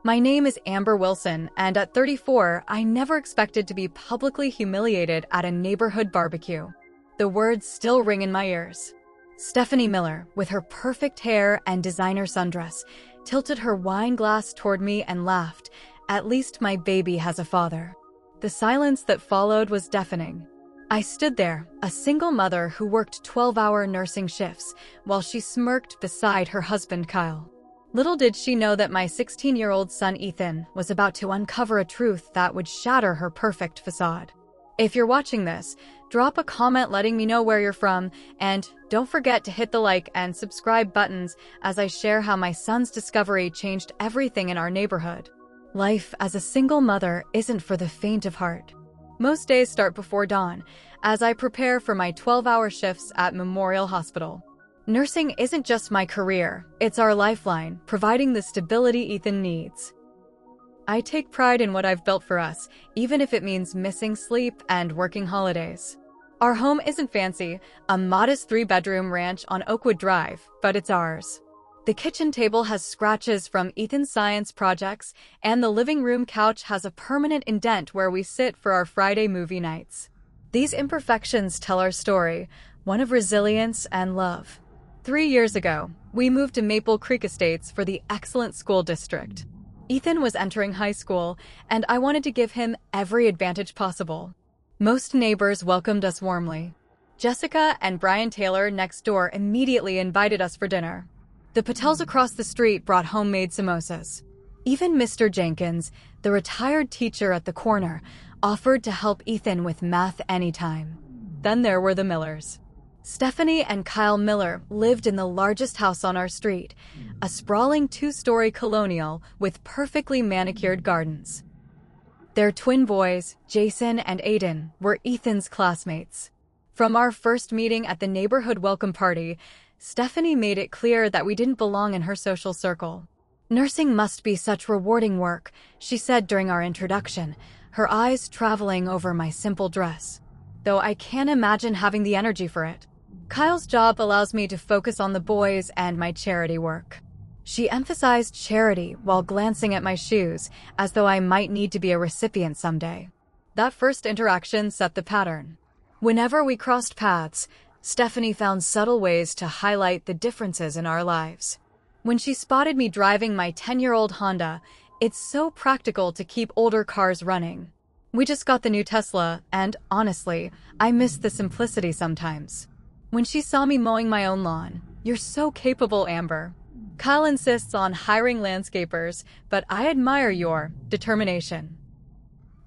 My name is Amber Wilson, and at 34, I never expected to be publicly humiliated at a neighborhood barbecue. The words still ring in my ears. Stephanie Miller, with her perfect hair and designer sundress, tilted her wine glass toward me and laughed. At least my baby has a father. The silence that followed was deafening. I stood there, a single mother who worked 12-hour nursing shifts, while she smirked beside her husband Kyle. Little did she know that my 16-year-old son Ethan was about to uncover a truth that would shatter her perfect facade. If you're watching this, drop a comment letting me know where you're from, and don't forget to hit the like and subscribe buttons as I share how my son's discovery changed everything in our neighborhood. Life as a single mother isn't for the faint of heart. Most days start before dawn, as I prepare for my 12-hour shifts at Memorial Hospital. Nursing isn't just my career, it's our lifeline, providing the stability Ethan needs. I take pride in what I've built for us, even if it means missing sleep and working holidays. Our home isn't fancy, a modest 3-bedroom ranch on Oakwood Drive, but it's ours. The kitchen table has scratches from Ethan's science projects, and the living room couch has a permanent indent where we sit for our Friday movie nights. These imperfections tell our story, one of resilience and love. 3 years ago, we moved to Maple Creek Estates for the excellent school district. Ethan was entering high school, and I wanted to give him every advantage possible. Most neighbors welcomed us warmly. Jessica and Brian Taylor next door immediately invited us for dinner. The Patels across the street brought homemade samosas. Even Mr. Jenkins, the retired teacher at the corner, offered to help Ethan with math anytime. Then there were the Millers. Stephanie and Kyle Miller lived in the largest house on our street, a sprawling 2-story colonial with perfectly manicured gardens. Their twin boys, Jason and Aiden, were Ethan's classmates. From our first meeting at the neighborhood welcome party, Stephanie made it clear that we didn't belong in her social circle. "Nursing must be such rewarding work," she said during our introduction, her eyes traveling over my simple dress. Though I can't imagine having the energy for it. Kyle's job allows me to focus on the boys and my charity work. She emphasized charity while glancing at my shoes, as though I might need to be a recipient someday. That first interaction set the pattern. Whenever we crossed paths, Stephanie found subtle ways to highlight the differences in our lives. When she spotted me driving my 10-year-old Honda, "It's so practical to keep older cars running. We just got the new Tesla, and honestly, I miss the simplicity sometimes." When she saw me mowing my own lawn, "You're so capable, Amber." Kyle insists on hiring landscapers, but I admire your determination.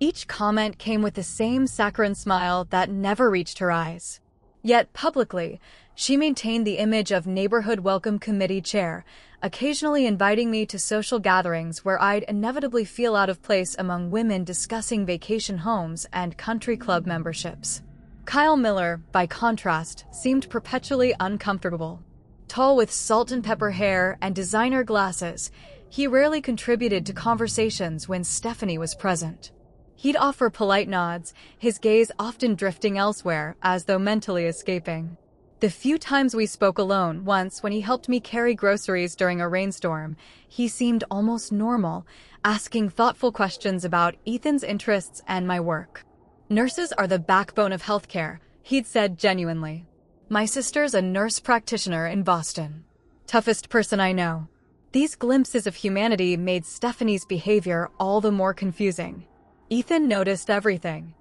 Each comment came with the same saccharine smile that never reached her eyes. Yet publicly, she maintained the image of neighborhood welcome committee chair, occasionally inviting me to social gatherings where I'd inevitably feel out of place among women discussing vacation homes and country club memberships. Kyle Miller, by contrast, seemed perpetually uncomfortable. Tall with salt and pepper hair and designer glasses, he rarely contributed to conversations when Stephanie was present. He'd offer polite nods, his gaze often drifting elsewhere, as though mentally escaping. The few times we spoke alone, once when he helped me carry groceries during a rainstorm, he seemed almost normal, asking thoughtful questions about Ethan's interests and my work. "Nurses are the backbone of healthcare," he'd said genuinely. "My sister's a nurse practitioner in Boston. Toughest person I know." These glimpses of humanity made Stephanie's behavior all the more confusing. Ethan noticed everything.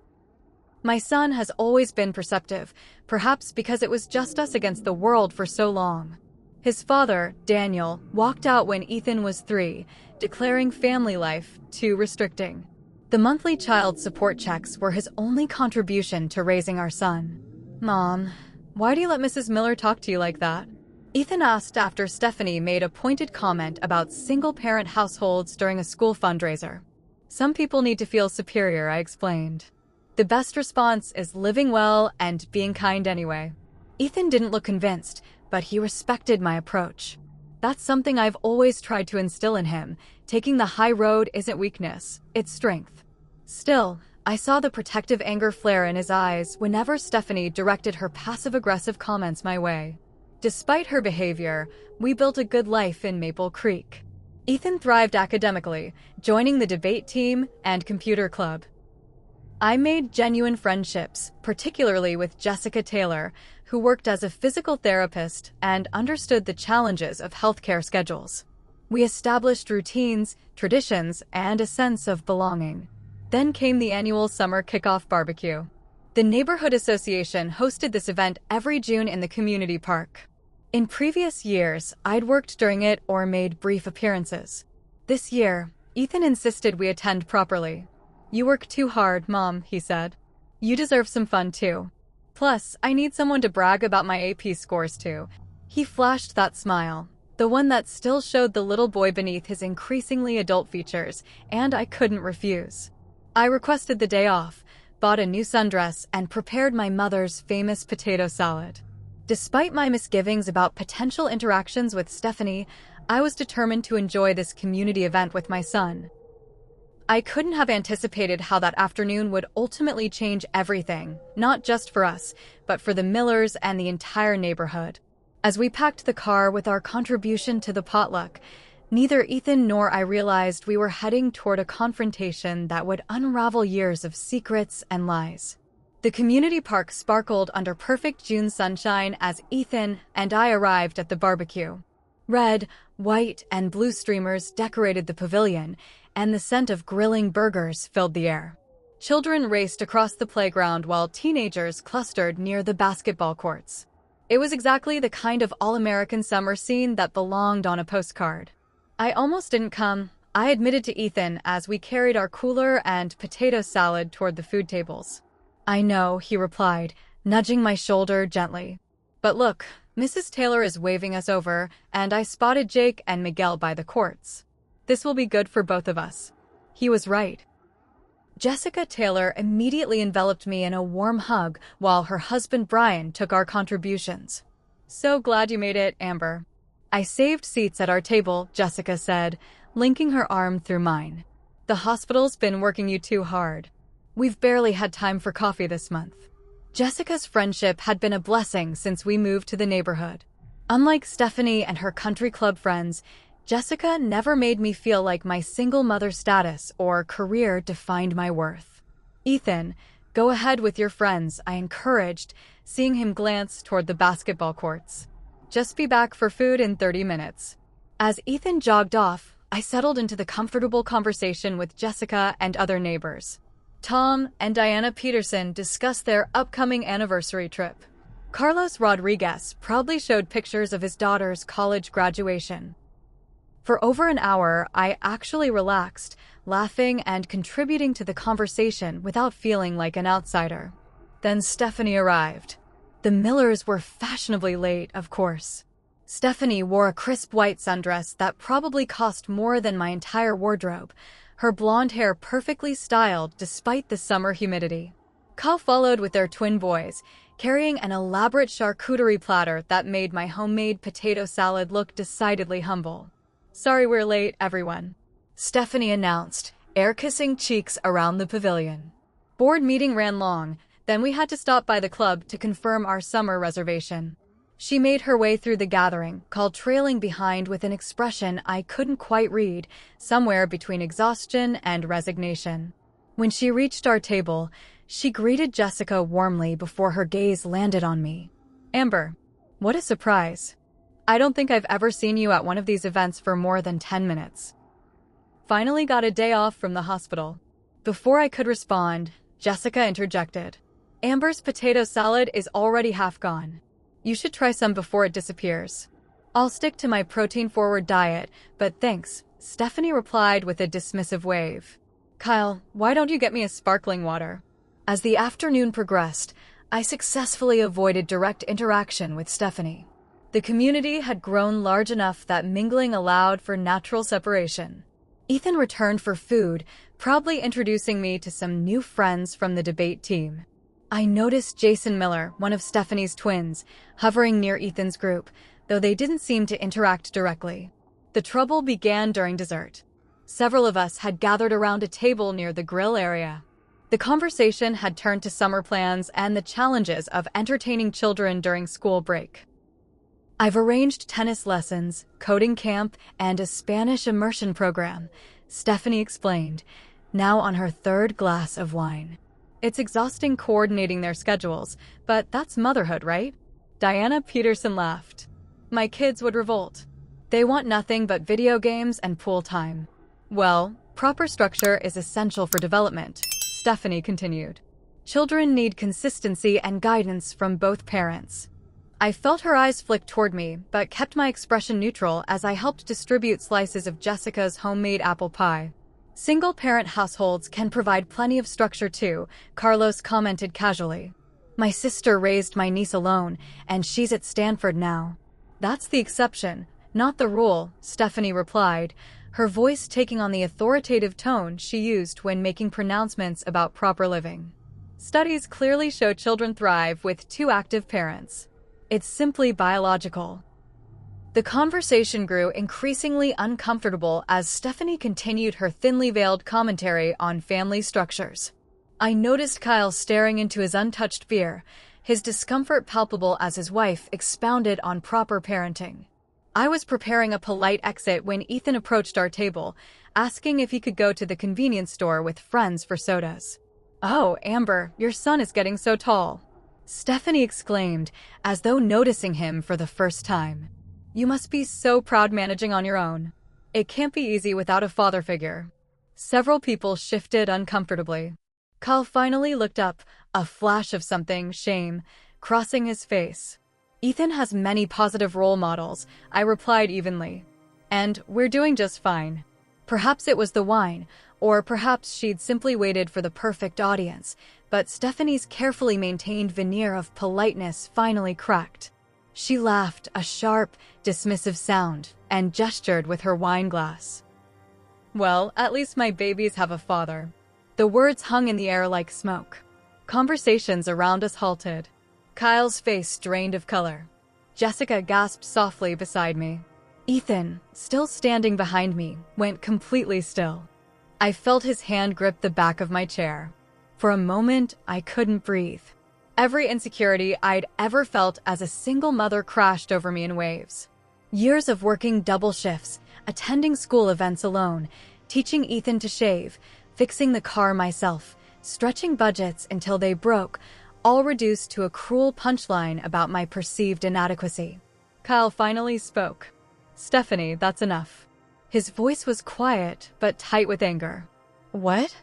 My son has always been perceptive, perhaps because it was just us against the world for so long. His father, Daniel, walked out when Ethan was 3, declaring family life too restricting. The monthly child support checks were his only contribution to raising our son. "Mom, why do you let Mrs. Miller talk to you like that?" Ethan asked after Stephanie made a pointed comment about single-parent households during a school fundraiser. "Some people need to feel superior," I explained. "The best response is living well and being kind anyway." Ethan didn't look convinced, but he respected my approach. That's something I've always tried to instill in him. Taking the high road isn't weakness, it's strength. Still, I saw the protective anger flare in his eyes whenever Stephanie directed her passive-aggressive comments my way. Despite her behavior, we built a good life in Maple Creek. Ethan thrived academically, joining the debate team and computer club. I made genuine friendships, particularly with Jessica Taylor, who worked as a physical therapist and understood the challenges of healthcare schedules. We established routines, traditions, and a sense of belonging. Then came the annual summer kickoff barbecue. The neighborhood association hosted this event every June in the community park. In previous years, I'd worked during it or made brief appearances. This year, Ethan insisted we attend properly. "You work too hard, Mom," he said. "You deserve some fun too. Plus, I need someone to brag about my AP scores to." He flashed that smile, the one that still showed the little boy beneath his increasingly adult features, and I couldn't refuse. I requested the day off, bought a new sundress, and prepared my mother's famous potato salad. Despite my misgivings about potential interactions with Stephanie, I was determined to enjoy this community event with my son. I couldn't have anticipated how that afternoon would ultimately change everything, not just for us, but for the Millers and the entire neighborhood. As we packed the car with our contribution to the potluck, neither Ethan nor I realized we were heading toward a confrontation that would unravel years of secrets and lies. The community park sparkled under perfect June sunshine as Ethan and I arrived at the barbecue. Red, white, and blue streamers decorated the pavilion, and the scent of grilling burgers filled the air. Children raced across the playground while teenagers clustered near the basketball courts. It was exactly the kind of all-American summer scene that belonged on a postcard. "I almost didn't come," I admitted to Ethan as we carried our cooler and potato salad toward the food tables. "I know," he replied, nudging my shoulder gently. "But look, Mrs. Taylor is waving us over, and I spotted Jake and Miguel by the courts. This will be good for both of us." He was right. Jessica Taylor immediately enveloped me in a warm hug while her husband Brian took our contributions. "So glad you made it, Amber." "I saved seats at our table," Jessica said, linking her arm through mine. "The hospital's been working you too hard. We've barely had time for coffee this month." Jessica's friendship had been a blessing since we moved to the neighborhood. Unlike Stephanie and her country club friends, Jessica never made me feel like my single mother status or career defined my worth. "Ethan, go ahead with your friends," I encouraged, seeing him glance toward the basketball courts. "Just be back for food in 30 minutes. As Ethan jogged off, I settled into the comfortable conversation with Jessica and other neighbors. Tom and Diana Peterson discussed their upcoming anniversary trip. Carlos Rodriguez proudly showed pictures of his daughter's college graduation. For over an hour, I actually relaxed, laughing and contributing to the conversation without feeling like an outsider. Then Stephanie arrived. The Millers were fashionably late, of course. Stephanie wore a crisp white sundress that probably cost more than my entire wardrobe, her blonde hair perfectly styled despite the summer humidity. Kyle followed with their twin boys, carrying an elaborate charcuterie platter that made my homemade potato salad look decidedly humble. "Sorry we're late, everyone," Stephanie announced, air-kissing cheeks around the pavilion. Board meeting ran long, then we had to stop by the club to confirm our summer reservation. She made her way through the gathering, Kyle trailing behind with an expression I couldn't quite read, somewhere between exhaustion and resignation. When she reached our table, she greeted Jessica warmly before her gaze landed on me. "Amber, what a surprise. I don't think I've ever seen you at one of these events for more than 10 minutes. Finally got a day off from the hospital." Before I could respond, Jessica interjected. "Amber's potato salad is already half gone. You should try some before it disappears." "I'll stick to my protein-forward diet, but thanks," Stephanie replied with a dismissive wave. "Kyle, why don't you get me a sparkling water?" As the afternoon progressed, I successfully avoided direct interaction with Stephanie. The community had grown large enough that mingling allowed for natural separation. Ethan returned for food, proudly introducing me to some new friends from the debate team. I noticed Jason Miller, one of Stephanie's twins, hovering near Ethan's group, though they didn't seem to interact directly. The trouble began during dessert. Several of us had gathered around a table near the grill area. The conversation had turned to summer plans and the challenges of entertaining children during school break. I've arranged tennis lessons, coding camp, and a Spanish immersion program, Stephanie explained, now on her third glass of wine. It's exhausting coordinating their schedules, but that's motherhood, right? Diana Peterson laughed. My kids would revolt. They want nothing but video games and pool time. Well, proper structure is essential for development, Stephanie continued. Children need consistency and guidance from both parents. I felt her eyes flick toward me, but kept my expression neutral as I helped distribute slices of Jessica's homemade apple pie. Single-parent households can provide plenty of structure too, Carlos commented casually. My sister raised my niece alone, and she's at Stanford now. That's the exception, not the rule, Stephanie replied, her voice taking on the authoritative tone she used when making pronouncements about proper living. Studies clearly show children thrive with two active parents. It's simply biological. The conversation grew increasingly uncomfortable as Stephanie continued her thinly veiled commentary on family structures. I noticed Kyle staring into his untouched beer, his discomfort palpable as his wife expounded on proper parenting. I was preparing a polite exit when Ethan approached our table, asking if he could go to the convenience store with friends for sodas. Oh, Amber, your son is getting so tall, Stephanie exclaimed, as though noticing him for the first time. You must be so proud managing on your own. It can't be easy without a father figure. Several people shifted uncomfortably. Kyle finally looked up, a flash of something, shame, crossing his face. Ethan has many positive role models, I replied evenly. And we're doing just fine. Perhaps it was the wine, or perhaps she'd simply waited for the perfect audience, but Stephanie's carefully maintained veneer of politeness finally cracked. She laughed, a sharp, dismissive sound, and gestured with her wine glass. Well, at least my babies have a father. The words hung in the air like smoke. Conversations around us halted. Kyle's face drained of color. Jessica gasped softly beside me. Ethan, still standing behind me, went completely still. I felt his hand grip the back of my chair. For a moment, I couldn't breathe. Every insecurity I'd ever felt as a single mother crashed over me in waves. Years of working double shifts, attending school events alone, teaching Ethan to shave, fixing the car myself, stretching budgets until they broke, all reduced to a cruel punchline about my perceived inadequacy. Kyle finally spoke. Stephanie, that's enough. His voice was quiet, but tight with anger. What?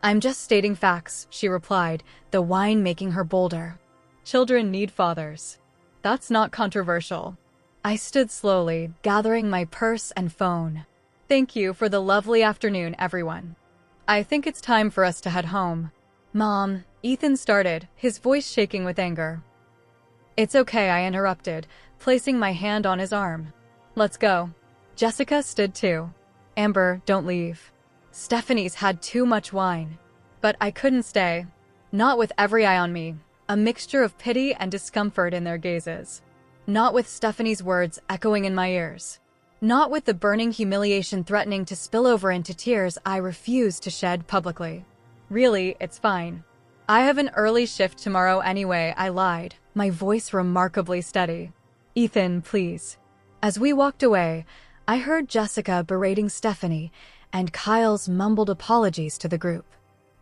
I'm just stating facts, she replied, the wine making her bolder. Children need fathers. That's not controversial. I stood slowly, gathering my purse and phone. Thank you for the lovely afternoon, everyone. I think it's time for us to head home. Mom, Ethan started, his voice shaking with anger. It's okay, I interrupted, placing my hand on his arm. Let's go. Jessica stood too. Amber, don't leave. Stephanie's had too much wine. But I couldn't stay. Not with every eye on me, a mixture of pity and discomfort in their gazes. Not with Stephanie's words echoing in my ears. Not with the burning humiliation threatening to spill over into tears I refused to shed publicly. Really, it's fine. I have an early shift tomorrow anyway, I lied, my voice remarkably steady. Ethan, please. As we walked away, I heard Jessica berating Stephanie and Kyle's mumbled apologies to the group.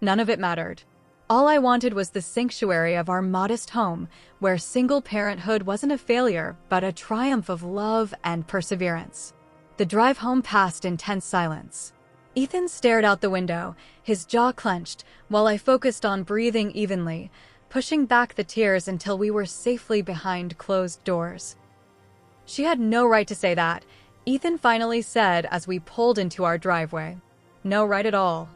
None of it mattered. All I wanted was the sanctuary of our modest home, where single parenthood wasn't a failure, but a triumph of love and perseverance. The drive home passed in tense silence. Ethan stared out the window, his jaw clenched, while I focused on breathing evenly, pushing back the tears until we were safely behind closed doors. She had no right to say that, Ethan finally said as we pulled into our driveway. No right at all.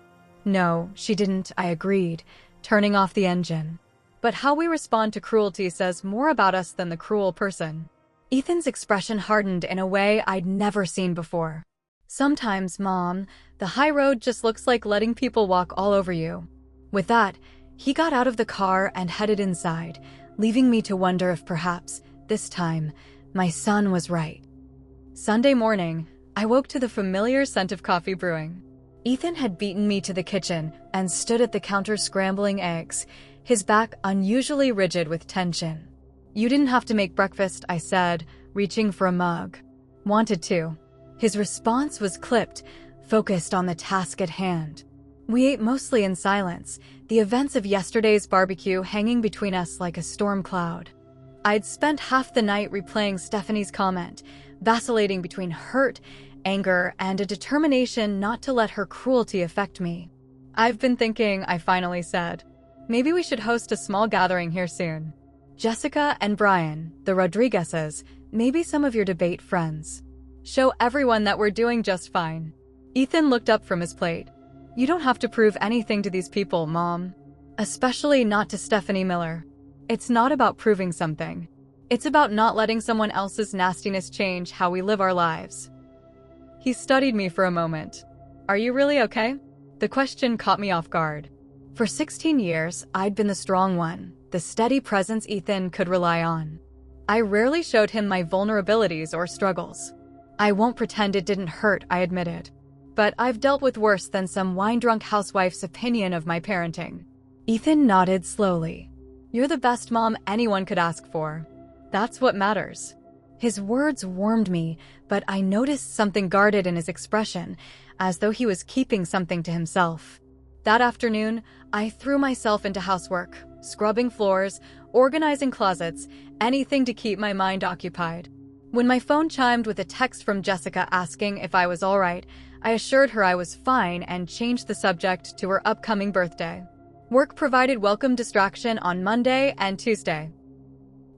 No, she didn't, I agreed, turning off the engine. But how we respond to cruelty says more about us than the cruel person. Ethan's expression hardened in a way I'd never seen before. Sometimes, Mom, the high road just looks like letting people walk all over you. With that, he got out of the car and headed inside, leaving me to wonder if perhaps, this time, my son was right. Sunday morning, I woke to the familiar scent of coffee brewing. Ethan had beaten me to the kitchen and stood at the counter scrambling eggs, his back unusually rigid with tension. You didn't have to make breakfast, I said, reaching for a mug. Wanted to. His response was clipped, focused on the task at hand. We ate mostly in silence, the events of yesterday's barbecue hanging between us like a storm cloud. I'd spent half the night replaying Stephanie's comment, vacillating between hurt, anger, and a determination not to let her cruelty affect me. "I've been thinking," I finally said. "Maybe we should host a small gathering here soon. Jessica and Brian, the Rodriguezes, maybe some of your debate friends. Show everyone that we're doing just fine." Ethan looked up from his plate. "You don't have to prove anything to these people, Mom. Especially not to Stephanie Miller. It's not about proving something. It's about not letting someone else's nastiness change how we live our lives." He studied me for a moment. "Are you really okay?" The question caught me off guard. For 16 years, I'd been the strong one, the steady presence Ethan could rely on. I rarely showed him my vulnerabilities or struggles. "I won't pretend it didn't hurt," I admitted. "But I've dealt with worse than some wine-drunk housewife's opinion of my parenting." Ethan nodded slowly. "You're the best mom anyone could ask for. That's what matters." His words warmed me, but I noticed something guarded in his expression, as though he was keeping something to himself. That afternoon, I threw myself into housework, scrubbing floors, organizing closets, anything to keep my mind occupied. When my phone chimed with a text from Jessica asking if I was all right, I assured her I was fine and changed the subject to her upcoming birthday. Work provided welcome distraction on Monday and Tuesday.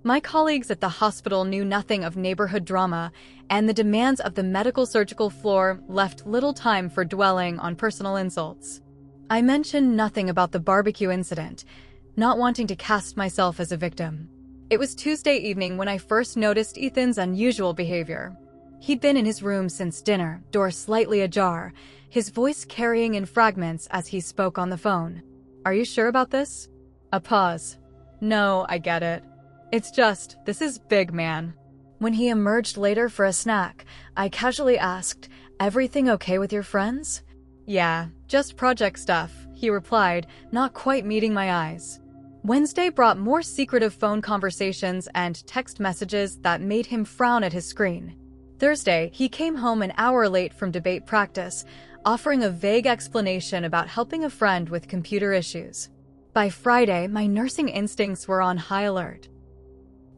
My colleagues at the hospital knew nothing of neighborhood drama, and the demands of the medical surgical floor left little time for dwelling on personal insults. I mentioned nothing about the barbecue incident, not wanting to cast myself as a victim. It was Tuesday evening when I first noticed Ethan's unusual behavior. He'd been in his room since dinner, door slightly ajar, his voice carrying in fragments as he spoke on the phone. "Are you sure about this?" A pause. "No, I get it. It's just, this is big, man." When he emerged later for a snack, I casually asked, "Everything okay with your friends?" "Yeah, just project stuff," he replied, not quite meeting my eyes. Wednesday brought more secretive phone conversations and text messages that made him frown at his screen. Thursday, he came home an hour late from debate practice, offering a vague explanation about helping a friend with computer issues. By Friday, my nursing instincts were on high alert.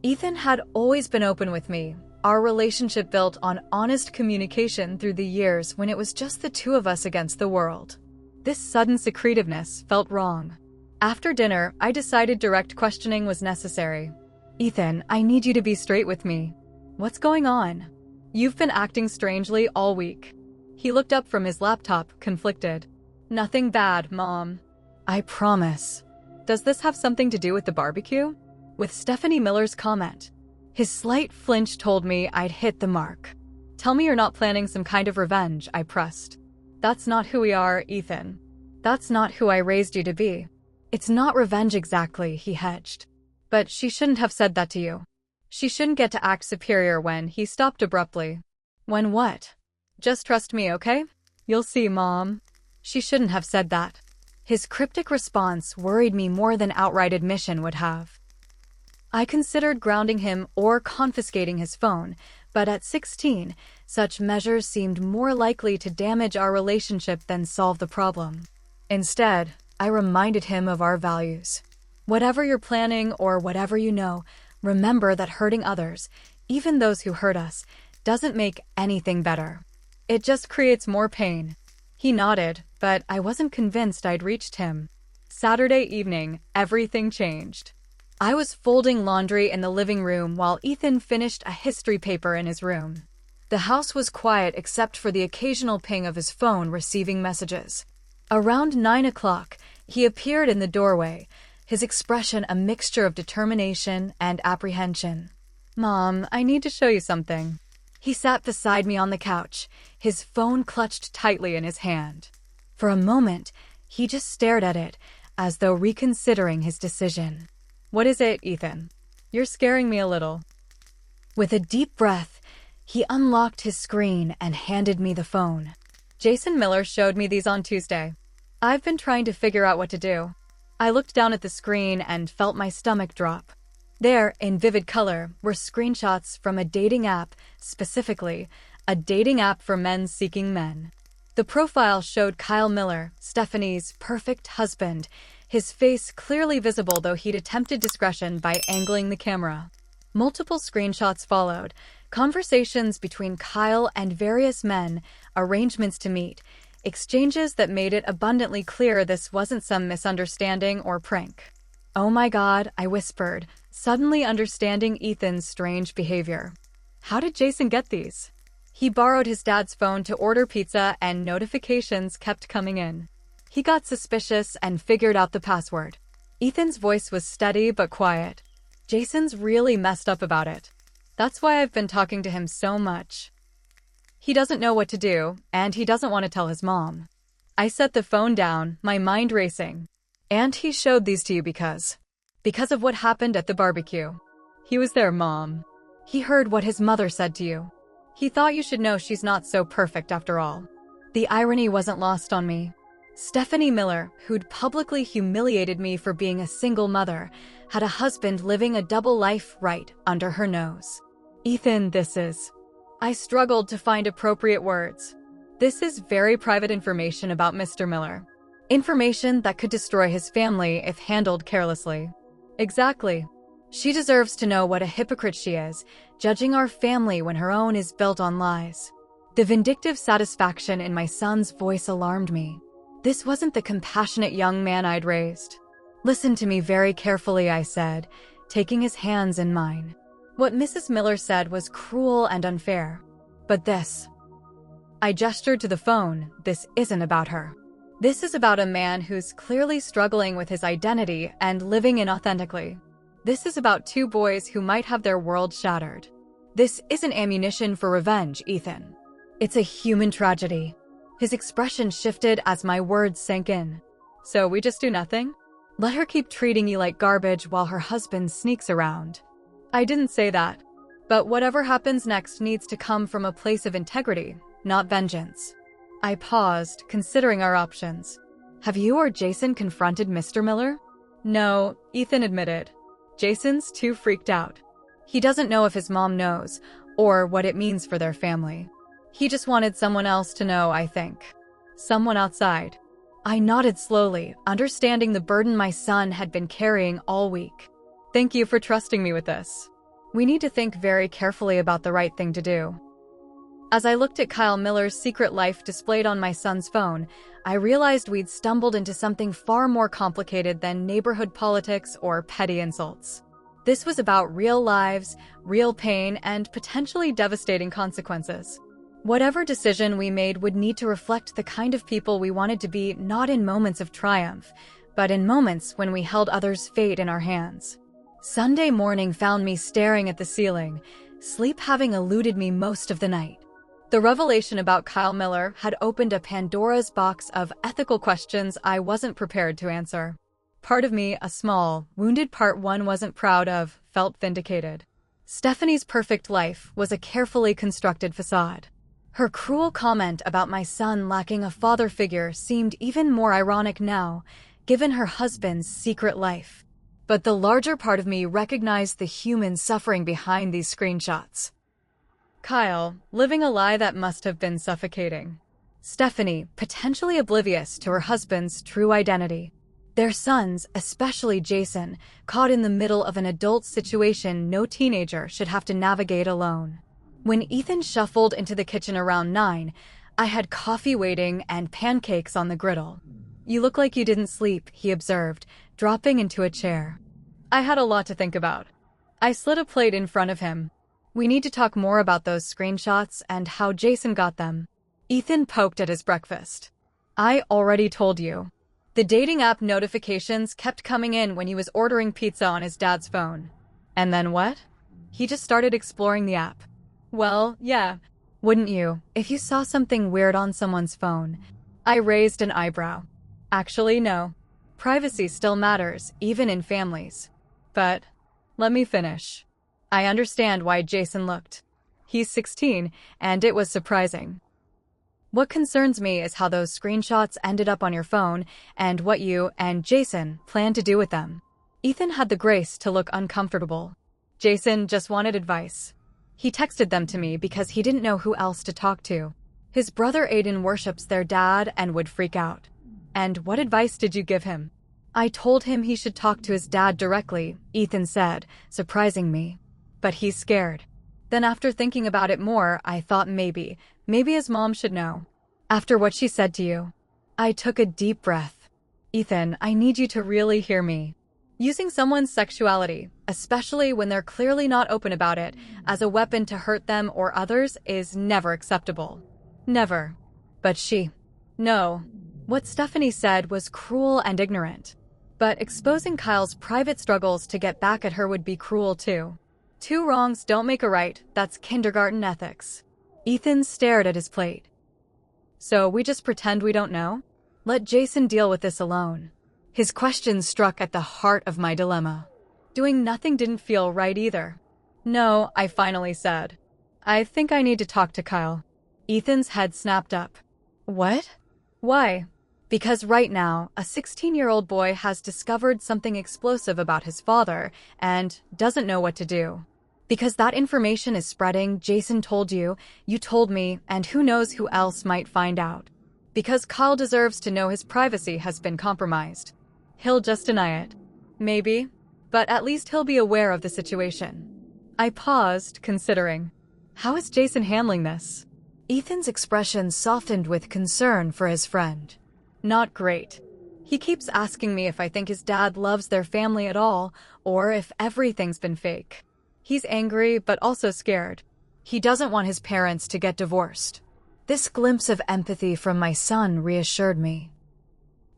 Ethan had always been open with me, our relationship built on honest communication through the years when it was just the two of us against the world. This sudden secretiveness felt wrong. After dinner, I decided direct questioning was necessary. "Ethan, I need you to be straight with me. What's going on? You've been acting strangely all week." He looked up from his laptop, conflicted. "Nothing bad, Mom. I promise." "Does this have something to do with the barbecue?" With Stephanie Miller's comment. His slight flinch told me I'd hit the mark. "Tell me you're not planning some kind of revenge," I pressed. "That's not who we are, Ethan. That's not who I raised you to be." "It's not revenge exactly," he hedged. "But she shouldn't have said that to you. She shouldn't get to act superior when." He stopped abruptly. "When what?" "Just trust me, okay? You'll see, Mom. She shouldn't have said that." His cryptic response worried me more than outright admission would have. I considered grounding him or confiscating his phone, but at 16, such measures seemed more likely to damage our relationship than solve the problem. Instead, I reminded him of our values. Whatever you're planning or whatever you know, remember that hurting others, even those who hurt us, doesn't make anything better. It just creates more pain. He nodded, but I wasn't convinced I'd reached him. Saturday evening, everything changed. I was folding laundry in the living room while Ethan finished a history paper in his room. The house was quiet except for the occasional ping of his phone receiving messages. Around 9 o'clock, he appeared in the doorway, his expression a mixture of determination and apprehension. "Mom, I need to show you something." He sat beside me on the couch, his phone clutched tightly in his hand. For a moment, he just stared at it, as though reconsidering his decision. "What is it, Ethan? You're scaring me a little." With a deep breath, he unlocked his screen and handed me the phone. "Jason Miller showed me these on Tuesday. I've been trying to figure out what to do." I looked down at the screen and felt my stomach drop. There, in vivid color, were screenshots from a dating app, specifically, a dating app for men seeking men. The profile showed Kyle Miller, Stephanie's perfect husband, his face clearly visible though he'd attempted discretion by angling the camera. Multiple screenshots followed, conversations between Kyle and various men, arrangements to meet, exchanges that made it abundantly clear this wasn't some misunderstanding or prank. "Oh my God," I whispered, suddenly understanding Ethan's strange behavior. How did Jason get these? He borrowed his dad's phone to order pizza and notifications kept coming in. He got suspicious and figured out the password. Ethan's voice was steady but quiet. Jason's really messed up about it. That's why I've been talking to him so much. He doesn't know what to do, and he doesn't want to tell his mom. I set the phone down, my mind racing. And he showed these to you because of what happened at the barbecue. He was there, Mom. He heard what his mother said to you. He thought you should know she's not so perfect after all. The irony wasn't lost on me. Stephanie Miller, who'd publicly humiliated me for being a single mother, had a husband living a double life right under her nose. Ethan, this is... I struggled to find appropriate words. This is very private information about Mr. Miller. Information that could destroy his family if handled carelessly. Exactly. She deserves to know what a hypocrite she is, judging our family when her own is built on lies. The vindictive satisfaction in my son's voice alarmed me. This wasn't the compassionate young man I'd raised. "Listen to me very carefully," I said, taking his hands in mine. What Mrs. Miller said was cruel and unfair. But this... I gestured to the phone. This isn't about her. This is about a man who's clearly struggling with his identity and living inauthentically. This is about two boys who might have their world shattered. This isn't ammunition for revenge, Ethan. It's a human tragedy. His expression shifted as my words sank in. So we just do nothing? Let her keep treating you like garbage while her husband sneaks around. I didn't say that. But whatever happens next needs to come from a place of integrity, not vengeance. I paused, considering our options. Have you or Jason confronted Mr. Miller? No, Ethan admitted. Jason's too freaked out. He doesn't know if his mom knows, or what it means for their family. He just wanted someone else to know, I think. Someone outside. I nodded slowly, understanding the burden my son had been carrying all week. Thank you for trusting me with this. We need to think very carefully about the right thing to do. As I looked at Kyle Miller's secret life displayed on my son's phone, I realized we'd stumbled into something far more complicated than neighborhood politics or petty insults. This was about real lives, real pain, and potentially devastating consequences. Whatever decision we made would need to reflect the kind of people we wanted to be, not in moments of triumph, but in moments when we held others' fate in our hands. Sunday morning found me staring at the ceiling, sleep having eluded me most of the night. The revelation about Kyle Miller had opened a Pandora's box of ethical questions I wasn't prepared to answer. Part of me, a small, wounded part one wasn't proud of, felt vindicated. Stephanie's perfect life was a carefully constructed facade. Her cruel comment about my son lacking a father figure seemed even more ironic now, given her husband's secret life. But the larger part of me recognized the human suffering behind these screenshots. Kyle, living a lie that must have been suffocating. Stephanie, potentially oblivious to her husband's true identity. Their sons, especially Jason, caught in the middle of an adult situation no teenager should have to navigate alone. When Ethan shuffled into the kitchen around 9, I had coffee waiting and pancakes on the griddle. "You look like you didn't sleep," he observed, dropping into a chair. I had a lot to think about. I slid a plate in front of him. "We need to talk more about those screenshots and how Jason got them." Ethan poked at his breakfast. "I already told you." The dating app notifications kept coming in when he was ordering pizza on his dad's phone. And then what? He just started exploring the app. Well, yeah. Wouldn't you, if you saw something weird on someone's phone? I raised an eyebrow. Actually, no. Privacy still matters, even in families. But, let me finish. I understand why Jason looked. He's 16, and it was surprising. What concerns me is how those screenshots ended up on your phone and what you and Jason plan to do with them. Ethan had the grace to look uncomfortable. Jason just wanted advice. He texted them to me because he didn't know who else to talk to. His brother Aiden worships their dad and would freak out. And what advice did you give him? I told him he should talk to his dad directly, Ethan said, surprising me. But he's scared. Then after thinking about it more, I thought maybe his mom should know. After what she said to you. I took a deep breath. Ethan, I need you to really hear me. Using someone's sexuality, especially when they're clearly not open about it, as a weapon to hurt them or others is never acceptable. Never. But no. What Stephanie said was cruel and ignorant. But exposing Kyle's private struggles to get back at her would be cruel too. Two wrongs don't make a right, that's kindergarten ethics. Ethan stared at his plate. So we just pretend we don't know? Let Jason deal with this alone. His question struck at the heart of my dilemma. Doing nothing didn't feel right either. No, I finally said. I think I need to talk to Kyle. Ethan's head snapped up. What? Why? Because right now, a 16-year-old boy has discovered something explosive about his father and doesn't know what to do. Because that information is spreading, Jason told you, you told me, and who knows who else might find out. Because Kyle deserves to know his privacy has been compromised. He'll just deny it. Maybe. But at least he'll be aware of the situation. I paused, considering. How is Jason handling this? Ethan's expression softened with concern for his friend. Not great. He keeps asking me if I think his dad loves their family at all, or if everything's been fake. He's angry, but also scared. He doesn't want his parents to get divorced. This glimpse of empathy from my son reassured me.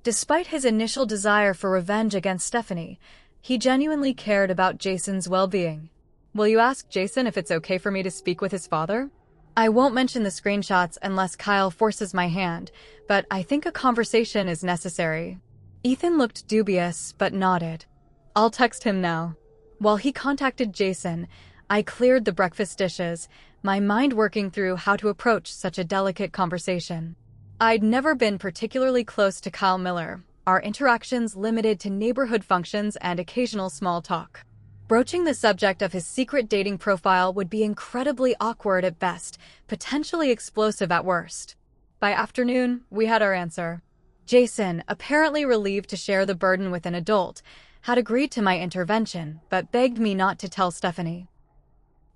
Despite his initial desire for revenge against Stephanie, he genuinely cared about Jason's well-being. Will you ask Jason if it's okay for me to speak with his father? I won't mention the screenshots unless Kyle forces my hand, but I think a conversation is necessary. Ethan looked dubious, but nodded. I'll text him now. While he contacted Jason, I cleared the breakfast dishes, my mind working through how to approach such a delicate conversation. I'd never been particularly close to Kyle Miller, our interactions limited to neighborhood functions and occasional small talk. Broaching the subject of his secret dating profile would be incredibly awkward at best, potentially explosive at worst. By afternoon, we had our answer. Jason, apparently relieved to share the burden with an adult, had agreed to my intervention, but begged me not to tell Stephanie.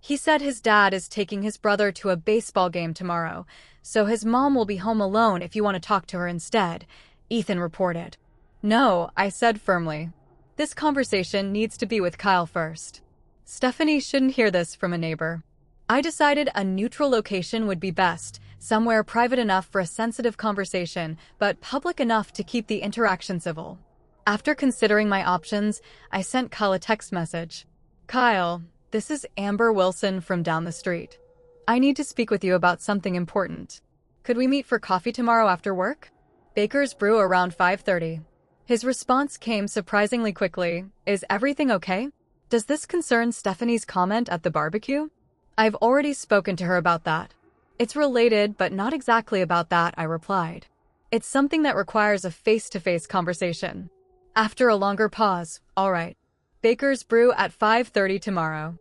He said his dad is taking his brother to a baseball game tomorrow, so his mom will be home alone if you want to talk to her instead, Ethan reported. No, I said firmly. This conversation needs to be with Kyle first. Stephanie shouldn't hear this from a neighbor. I decided a neutral location would be best, somewhere private enough for a sensitive conversation, but public enough to keep the interaction civil. After considering my options, I sent Kyle a text message. Kyle, this is Amber Wilson from down the street. I need to speak with you about something important. Could we meet for coffee tomorrow after work? Baker's Brew around 5:30. His response came surprisingly quickly. Is everything okay? Does this concern Stephanie's comment at the barbecue? I've already spoken to her about that. It's related, but not exactly about that, I replied. It's something that requires a face-to-face conversation. After a longer pause, all right. Baker's Brew at 5:30 tomorrow.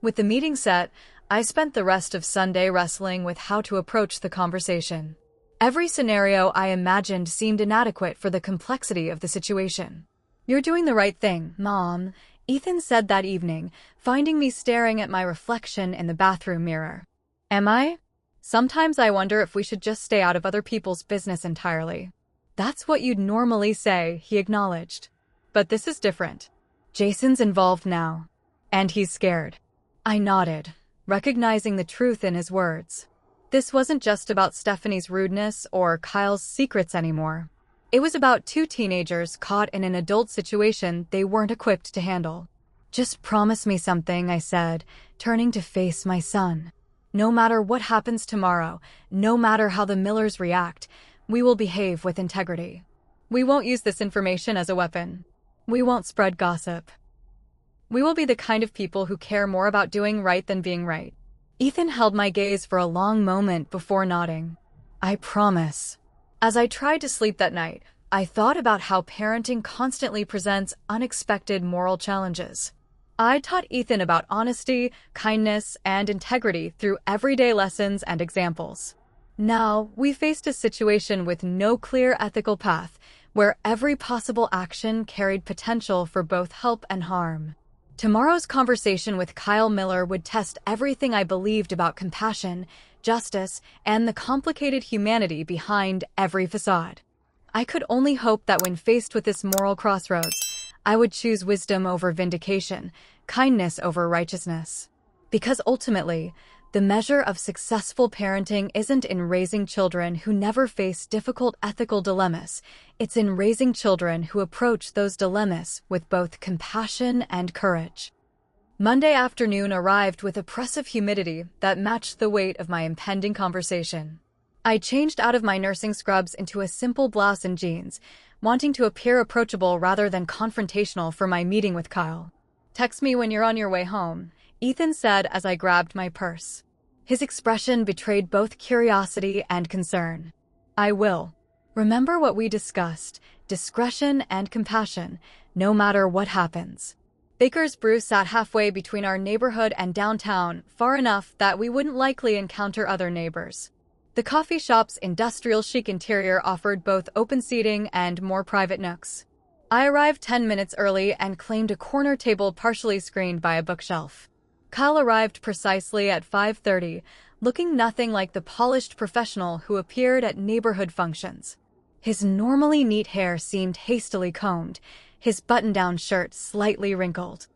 With the meeting set, I spent the rest of Sunday wrestling with how to approach the conversation. Every scenario I imagined seemed inadequate for the complexity of the situation. You're doing the right thing, Mom, Ethan said that evening, finding me staring at my reflection in the bathroom mirror. Am I? Sometimes I wonder if we should just stay out of other people's business entirely. That's what you'd normally say, he acknowledged. But this is different. Jason's involved now. And he's scared. I nodded, recognizing the truth in his words. This wasn't just about Stephanie's rudeness or Kyle's secrets anymore. It was about two teenagers caught in an adult situation they weren't equipped to handle. Just promise me something, I said, turning to face my son. No matter what happens tomorrow, no matter how the Millers react, we will behave with integrity. We won't use this information as a weapon. We won't spread gossip. We will be the kind of people who care more about doing right than being right. Ethan held my gaze for a long moment before nodding. I promise. As I tried to sleep that night, I thought about how parenting constantly presents unexpected moral challenges. I taught Ethan about honesty, kindness, and integrity through everyday lessons and examples. Now, we faced a situation with no clear ethical path, where every possible action carried potential for both help and harm. Tomorrow's conversation with Kyle Miller would test everything I believed about compassion, justice, and the complicated humanity behind every facade. I could only hope that when faced with this moral crossroads, I would choose wisdom over vindication, kindness over righteousness. Because ultimately, the measure of successful parenting isn't in raising children who never face difficult ethical dilemmas, it's in raising children who approach those dilemmas with both compassion and courage. Monday afternoon arrived with oppressive humidity that matched the weight of my impending conversation. I changed out of my nursing scrubs into a simple blouse and jeans, wanting to appear approachable rather than confrontational for my meeting with Kyle. "Text me when you're on your way home," Ethan said as I grabbed my purse. His expression betrayed both curiosity and concern. "I will. Remember what we discussed, discretion and compassion, no matter what happens." Baker's Brew sat halfway between our neighborhood and downtown, far enough that we wouldn't likely encounter other neighbors. The coffee shop's industrial chic interior offered both open seating and more private nooks. I arrived 10 minutes early and claimed a corner table partially screened by a bookshelf. Kyle arrived precisely at 5:30, looking nothing like the polished professional who appeared at neighborhood functions. His normally neat hair seemed hastily combed, his button-down shirt slightly wrinkled.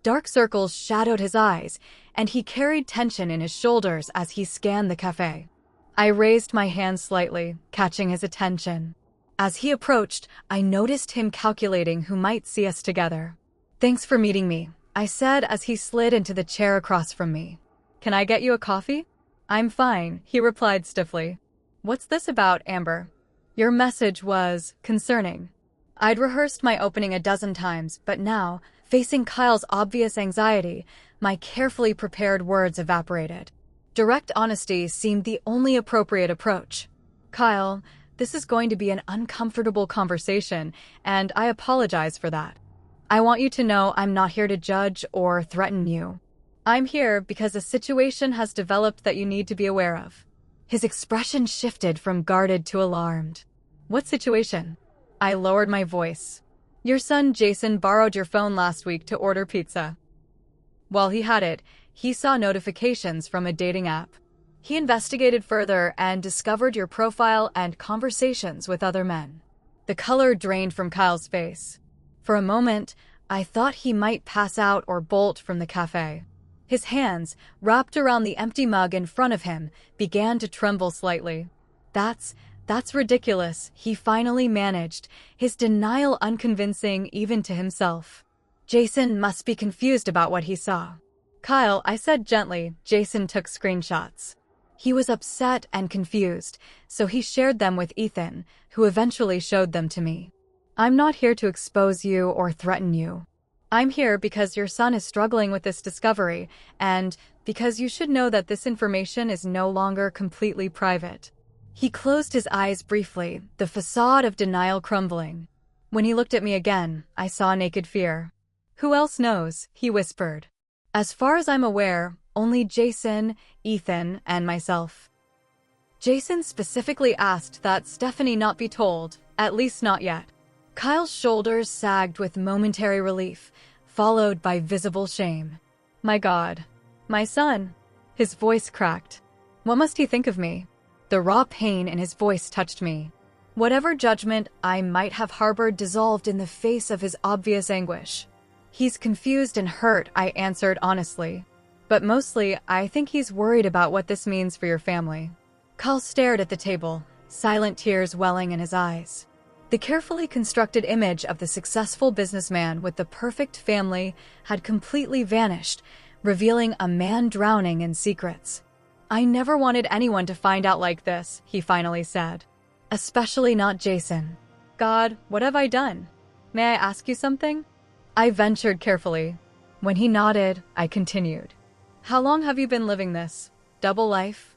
Dark circles shadowed his eyes, and he carried tension in his shoulders as he scanned the cafe. I raised my hand slightly, catching his attention. As he approached, I noticed him calculating who might see us together. "Thanks for meeting me," I said as he slid into the chair across from me. "Can I get you a coffee?" "I'm fine," he replied stiffly. "What's this about, Amber?" "Your message was concerning." I'd rehearsed my opening a dozen times, but now, facing Kyle's obvious anxiety, my carefully prepared words evaporated. Direct honesty seemed the only appropriate approach. "Kyle, this is going to be an uncomfortable conversation, and I apologize for that. I want you to know I'm not here to judge or threaten you. I'm here because a situation has developed that you need to be aware of." His expression shifted from guarded to alarmed. "What situation?" I lowered my voice. "Your son Jason borrowed your phone last week to order pizza. While he had it, he saw notifications from a dating app. He investigated further and discovered your profile and conversations with other men." The color drained from Kyle's face. For a moment, I thought he might pass out or bolt from the cafe. His hands, wrapped around the empty mug in front of him, began to tremble slightly. That's ridiculous," he finally managed, his denial unconvincing even to himself. "Jason must be confused about what he saw." "Kyle," I said gently. Jason took screenshots. He was upset and confused, so he shared them with Ethan, who eventually showed them to me. "I'm not here to expose you or threaten you. I'm here because your son is struggling with this discovery, and because you should know that this information is no longer completely private." He closed his eyes briefly, the facade of denial crumbling. When he looked at me again, I saw naked fear. "Who else knows?" he whispered. "As far as I'm aware, only Jason, Ethan, and myself." Jason specifically asked that Stephanie not be told, at least not yet. Kyle's shoulders sagged with momentary relief, followed by visible shame. "My God. My son." His voice cracked. "What must he think of me?" The raw pain in his voice touched me. Whatever judgment I might have harbored dissolved in the face of his obvious anguish. "He's confused and hurt," I answered honestly. "But mostly, I think he's worried about what this means for your family." Kyle stared at the table, silent tears welling in his eyes. The carefully constructed image of the successful businessman with the perfect family had completely vanished, revealing a man drowning in secrets. "I never wanted anyone to find out like this," he finally said. "Especially not Jason." "God, what have I done? May I ask you something?" I ventured carefully. When he nodded, I continued. "How long have you been living this double life?"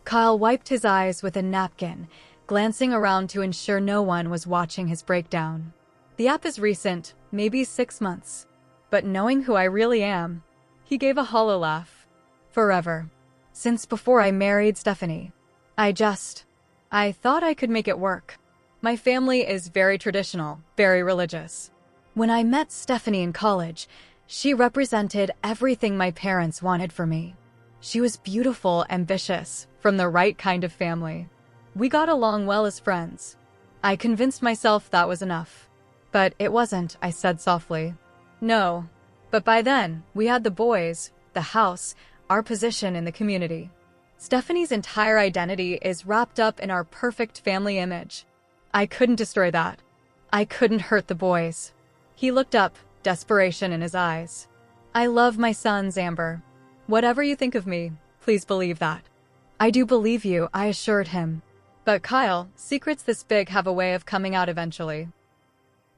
Kyle wiped his eyes with a napkin, glancing around to ensure no one was watching his breakdown. The app is recent, maybe 6 months. But knowing who I really am, he gave a hollow laugh. Forever. Since before I married Stephanie. I thought I could make it work. My family is very traditional, very religious. When I met Stephanie in college, she represented everything my parents wanted for me. She was beautiful, ambitious, from the right kind of family. We got along well as friends. I convinced myself that was enough. But it wasn't, I said softly. No. But by then, we had the boys, the house, our position in the community. Stephanie's entire identity is wrapped up in our perfect family image. I couldn't destroy that. I couldn't hurt the boys. He looked up, desperation in his eyes. I love my sons, Amber. Whatever you think of me, please believe that. I do believe you, I assured him. But Kyle, secrets this big have a way of coming out eventually.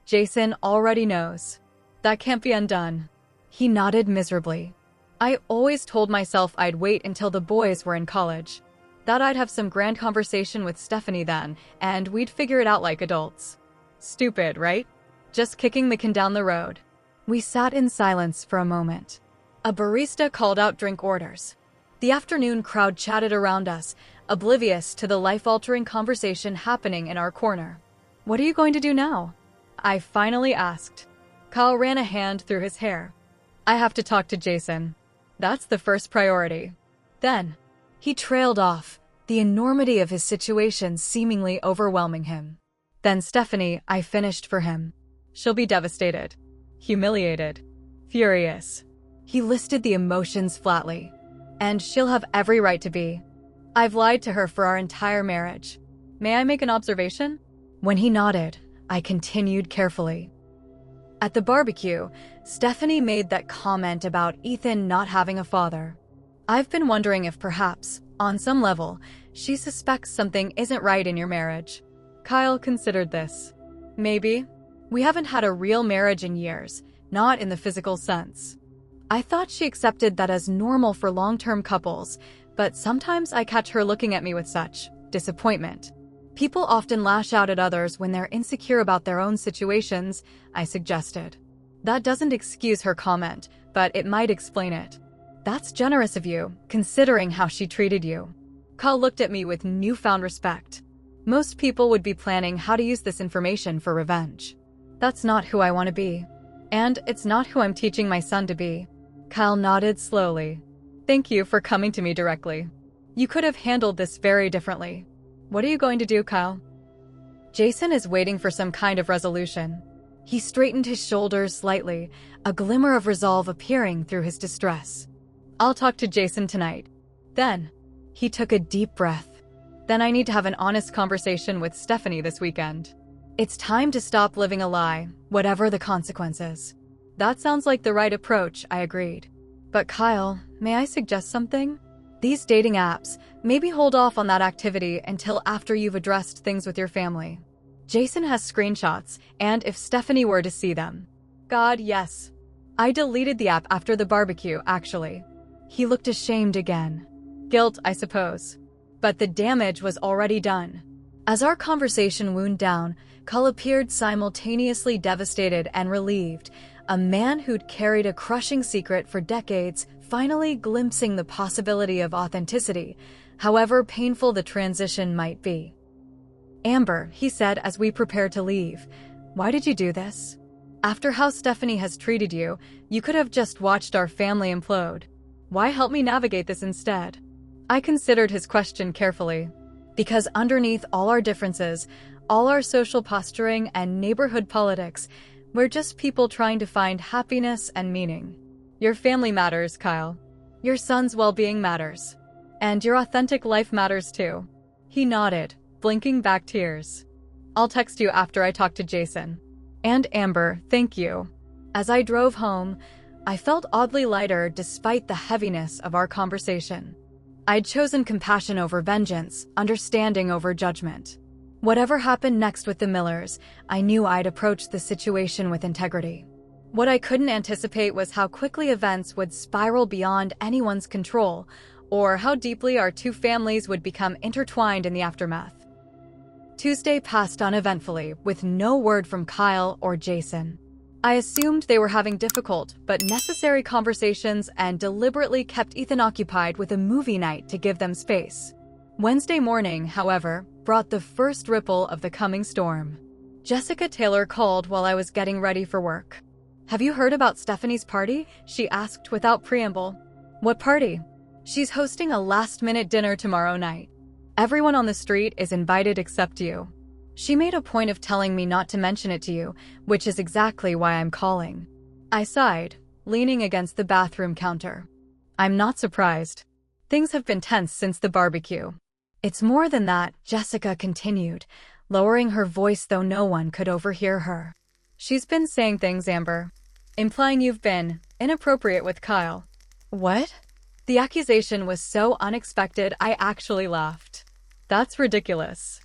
Jason already knows. That can't be undone. He nodded miserably. I always told myself I'd wait until the boys were in college. That I'd have some grand conversation with Stephanie then, and we'd figure it out like adults. Stupid, right? Just kicking the can down the road. We sat in silence for a moment. A barista called out drink orders. The afternoon crowd chatted around us, oblivious to the life-altering conversation happening in our corner. What are you going to do now? I finally asked. Kyle ran a hand through his hair. I have to talk to Jason. That's the first priority. Then, he trailed off, the enormity of his situation seemingly overwhelming him. Then Stephanie, I finished for him. She'll be devastated, humiliated, furious. He listed the emotions flatly. And she'll have every right to be. I've lied to her for our entire marriage. May I make an observation? When he nodded, I continued carefully. At the barbecue, Stephanie made that comment about Ethan not having a father. I've been wondering if perhaps, on some level, she suspects something isn't right in your marriage. Kyle considered this. Maybe. We haven't had a real marriage in years, not in the physical sense. I thought she accepted that as normal for long-term couples, but sometimes I catch her looking at me with such disappointment. People often lash out at others when they're insecure about their own situations, I suggested. That doesn't excuse her comment, but it might explain it. That's generous of you, considering how she treated you. Kyle looked at me with newfound respect. Most people would be planning how to use this information for revenge. That's not who I want to be. And it's not who I'm teaching my son to be. Kyle nodded slowly. Thank you for coming to me directly. You could have handled this very differently. What are you going to do, Kyle? Jason is waiting for some kind of resolution. He straightened his shoulders slightly, a glimmer of resolve appearing through his distress. I'll talk to Jason tonight. Then, he took a deep breath. Then I need to have an honest conversation with Stephanie this weekend. It's time to stop living a lie, whatever the consequences. That sounds like the right approach, I agreed. But Kyle, may I suggest something? These dating apps, maybe hold off on that activity until after you've addressed things with your family. Jason has screenshots, and if Stephanie were to see them. God, yes. I deleted the app after the barbecue, actually. He looked ashamed again. Guilt, I suppose. But the damage was already done. As our conversation wound down, Kyle appeared simultaneously devastated and relieved. A man who'd carried a crushing secret for decades, finally glimpsing the possibility of authenticity, however painful the transition might be. Amber, he said as we prepared to leave, why did you do this? After how Stephanie has treated you, you could have just watched our family implode. Why help me navigate this instead? I considered his question carefully. Because underneath all our differences, all our social posturing and neighborhood politics, we're just people trying to find happiness and meaning. Your family matters, Kyle. Your son's well-being matters. And your authentic life matters too. He nodded, blinking back tears. I'll text you after I talk to Jason. And Amber, thank you. As I drove home, I felt oddly lighter despite the heaviness of our conversation. I'd chosen compassion over vengeance, understanding over judgment. Whatever happened next with the Millers, I knew I'd approach the situation with integrity. What I couldn't anticipate was how quickly events would spiral beyond anyone's control, or how deeply our two families would become intertwined in the aftermath. Tuesday passed uneventfully, with no word from Kyle or Jason. I assumed they were having difficult but necessary conversations and deliberately kept Ethan occupied with a movie night to give them space. Wednesday morning, however, brought the first ripple of the coming storm. Jessica Taylor called while I was getting ready for work. "Have you heard about Stephanie's party?" she asked without preamble. "What party?" "She's hosting a last-minute dinner tomorrow night. Everyone on the street is invited except you. She made a point of telling me not to mention it to you, which is exactly why I'm calling." I sighed, leaning against the bathroom counter. I'm not surprised. Things have been tense since the barbecue. "It's more than that," Jessica continued, lowering her voice though no one could overhear her. "She's been saying things, Amber, implying you've been inappropriate with Kyle." "What?" The accusation was so unexpected I actually laughed. "That's ridiculous."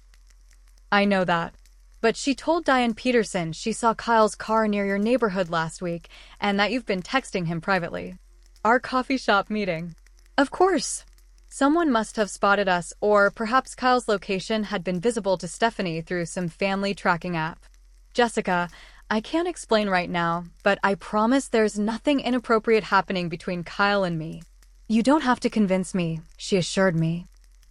"I know that. But she told Diane Peterson she saw Kyle's car near your neighborhood last week and that you've been texting him privately." "Our coffee shop meeting." "Of course. Someone must have spotted us, or perhaps Kyle's location had been visible to Stephanie through some family tracking app." "Jessica, I can't explain right now, but I promise there's nothing inappropriate happening between Kyle and me." "You don't have to convince me," she assured me.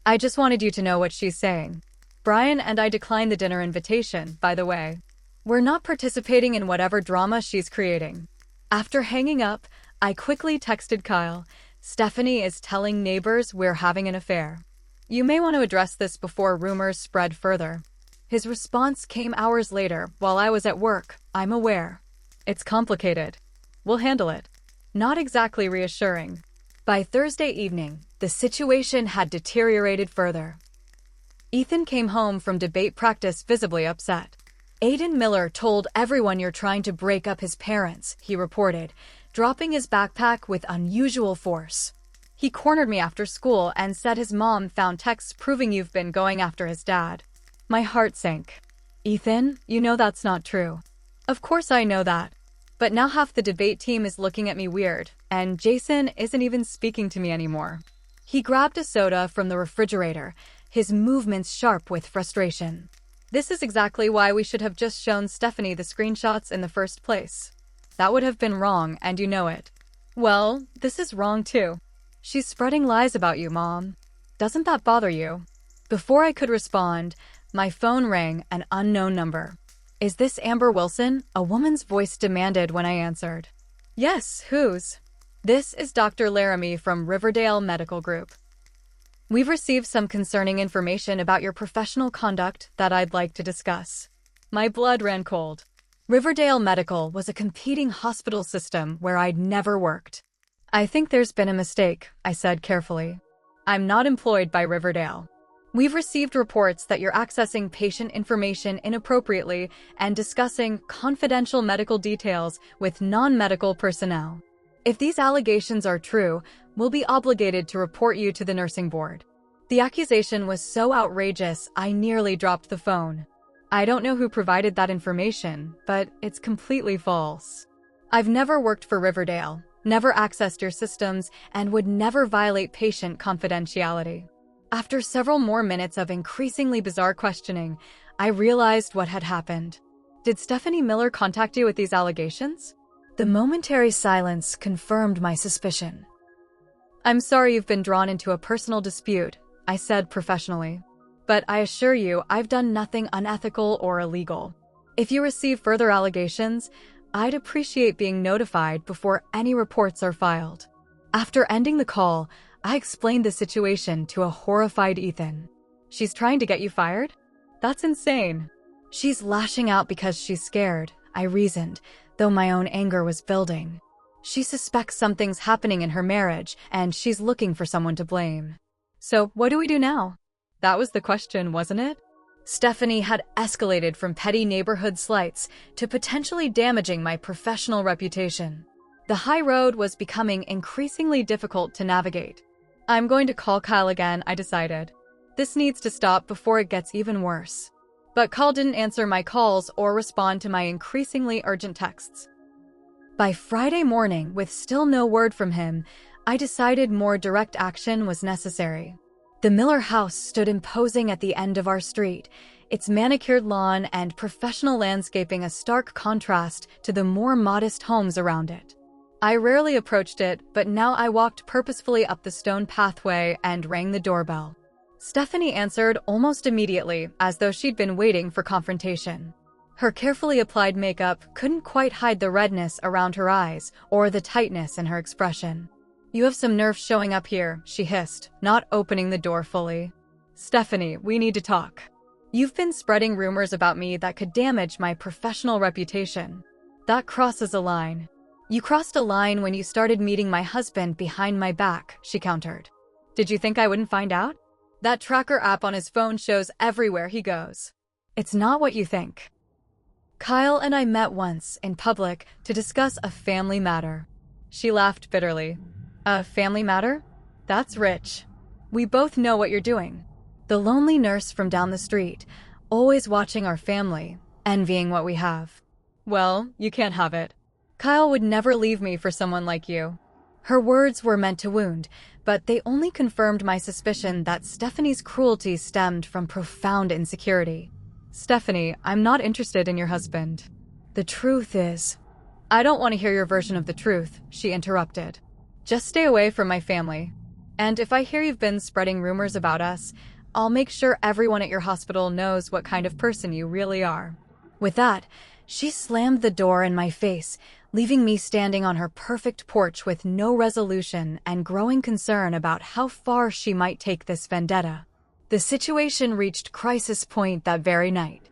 "I just wanted you to know what she's saying. Brian and I declined the dinner invitation, by the way. We're not participating in whatever drama she's creating." After hanging up, I quickly texted Kyle, "Stephanie is telling neighbors we're having an affair. You may want to address this before rumors spread further." His response came hours later, while I was at work. "I'm aware. It's complicated. We'll handle it." Not exactly reassuring. By Thursday evening, the situation had deteriorated further. Ethan came home from debate practice visibly upset. "Aiden Miller told everyone you're trying to break up his parents," he reported, dropping his backpack with unusual force. "He cornered me after school and said his mom found texts proving you've been going after his dad." My heart sank. "Ethan, you know that's not true." "Of course I know that. But now half the debate team is looking at me weird, and Jason isn't even speaking to me anymore." He grabbed a soda from the refrigerator, his movements sharp with frustration. "This is exactly why we should have just shown Stephanie the screenshots in the first place. That would have been wrong, and you know it." "Well, this is wrong too. She's spreading lies about you, Mom. Doesn't that bother you?" Before I could respond, my phone rang, an unknown number. "Is this Amber Wilson?" a woman's voice demanded when I answered. "Yes, whose?" "This is Dr. Laramie from Riverdale Medical Group. We've received some concerning information about your professional conduct that I'd like to discuss." My blood ran cold. Riverdale Medical was a competing hospital system where I'd never worked. "I think there's been a mistake," I said carefully. "I'm not employed by Riverdale. We've received reports that you're accessing patient information inappropriately and discussing confidential medical details with non-medical personnel. If these allegations are true, we'll be obligated to report you to the nursing board." The accusation was so outrageous, I nearly dropped the phone. I don't know who provided that information, but it's completely false. I've never worked for Riverdale, never accessed your systems, and would never violate patient confidentiality. After several more minutes of increasingly bizarre questioning, I realized what had happened. "Did Stephanie Miller contact you with these allegations?" The momentary silence confirmed my suspicion. "I'm sorry you've been drawn into a personal dispute," I said professionally. "But I assure you, I've done nothing unethical or illegal. If you receive further allegations, I'd appreciate being notified before any reports are filed." After ending the call, I explained the situation to a horrified Ethan. "She's trying to get you fired? That's insane." "She's lashing out because she's scared," I reasoned, though my own anger was building. "She suspects something's happening in her marriage, and she's looking for someone to blame." "So what do we do now?" That was the question, wasn't it? Stephanie had escalated from petty neighborhood slights to potentially damaging my professional reputation. The high road was becoming increasingly difficult to navigate. "I'm going to call Kyle again," I decided. "This needs to stop before it gets even worse." But Kyle didn't answer my calls or respond to my increasingly urgent texts. By Friday morning, with still no word from him, I decided more direct action was necessary. The Miller house stood imposing at the end of our street, its manicured lawn and professional landscaping a stark contrast to the more modest homes around it. I rarely approached it, but now I walked purposefully up the stone pathway and rang the doorbell. Stephanie answered almost immediately, as though she'd been waiting for confrontation. Her carefully applied makeup couldn't quite hide the redness around her eyes or the tightness in her expression. "You have some nerve showing up here," she hissed, not opening the door fully. "Stephanie, we need to talk. You've been spreading rumors about me that could damage my professional reputation. That crosses a line." "You crossed a line when you started meeting my husband behind my back," she countered. "Did you think I wouldn't find out? That tracker app on his phone shows everywhere he goes. It's not what you think." Kyle and I met once in public to discuss a family matter. She laughed bitterly. "A family matter? That's rich. We both know what you're doing. The lonely nurse from down the street, always watching our family, envying what we have. Well, you can't have it. Kyle would never leave me for someone like you." Her words were meant to wound, but they only confirmed my suspicion that Stephanie's cruelty stemmed from profound insecurity. "Stephanie, I'm not interested in your husband. The truth is—" "I don't want to hear your version of the truth," she interrupted. "Just stay away from my family. And if I hear you've been spreading rumors about us, I'll make sure everyone at your hospital knows what kind of person you really are." With that, she slammed the door in my face, leaving me standing on her perfect porch with no resolution and growing concern about how far she might take this vendetta. The situation reached crisis point that very night.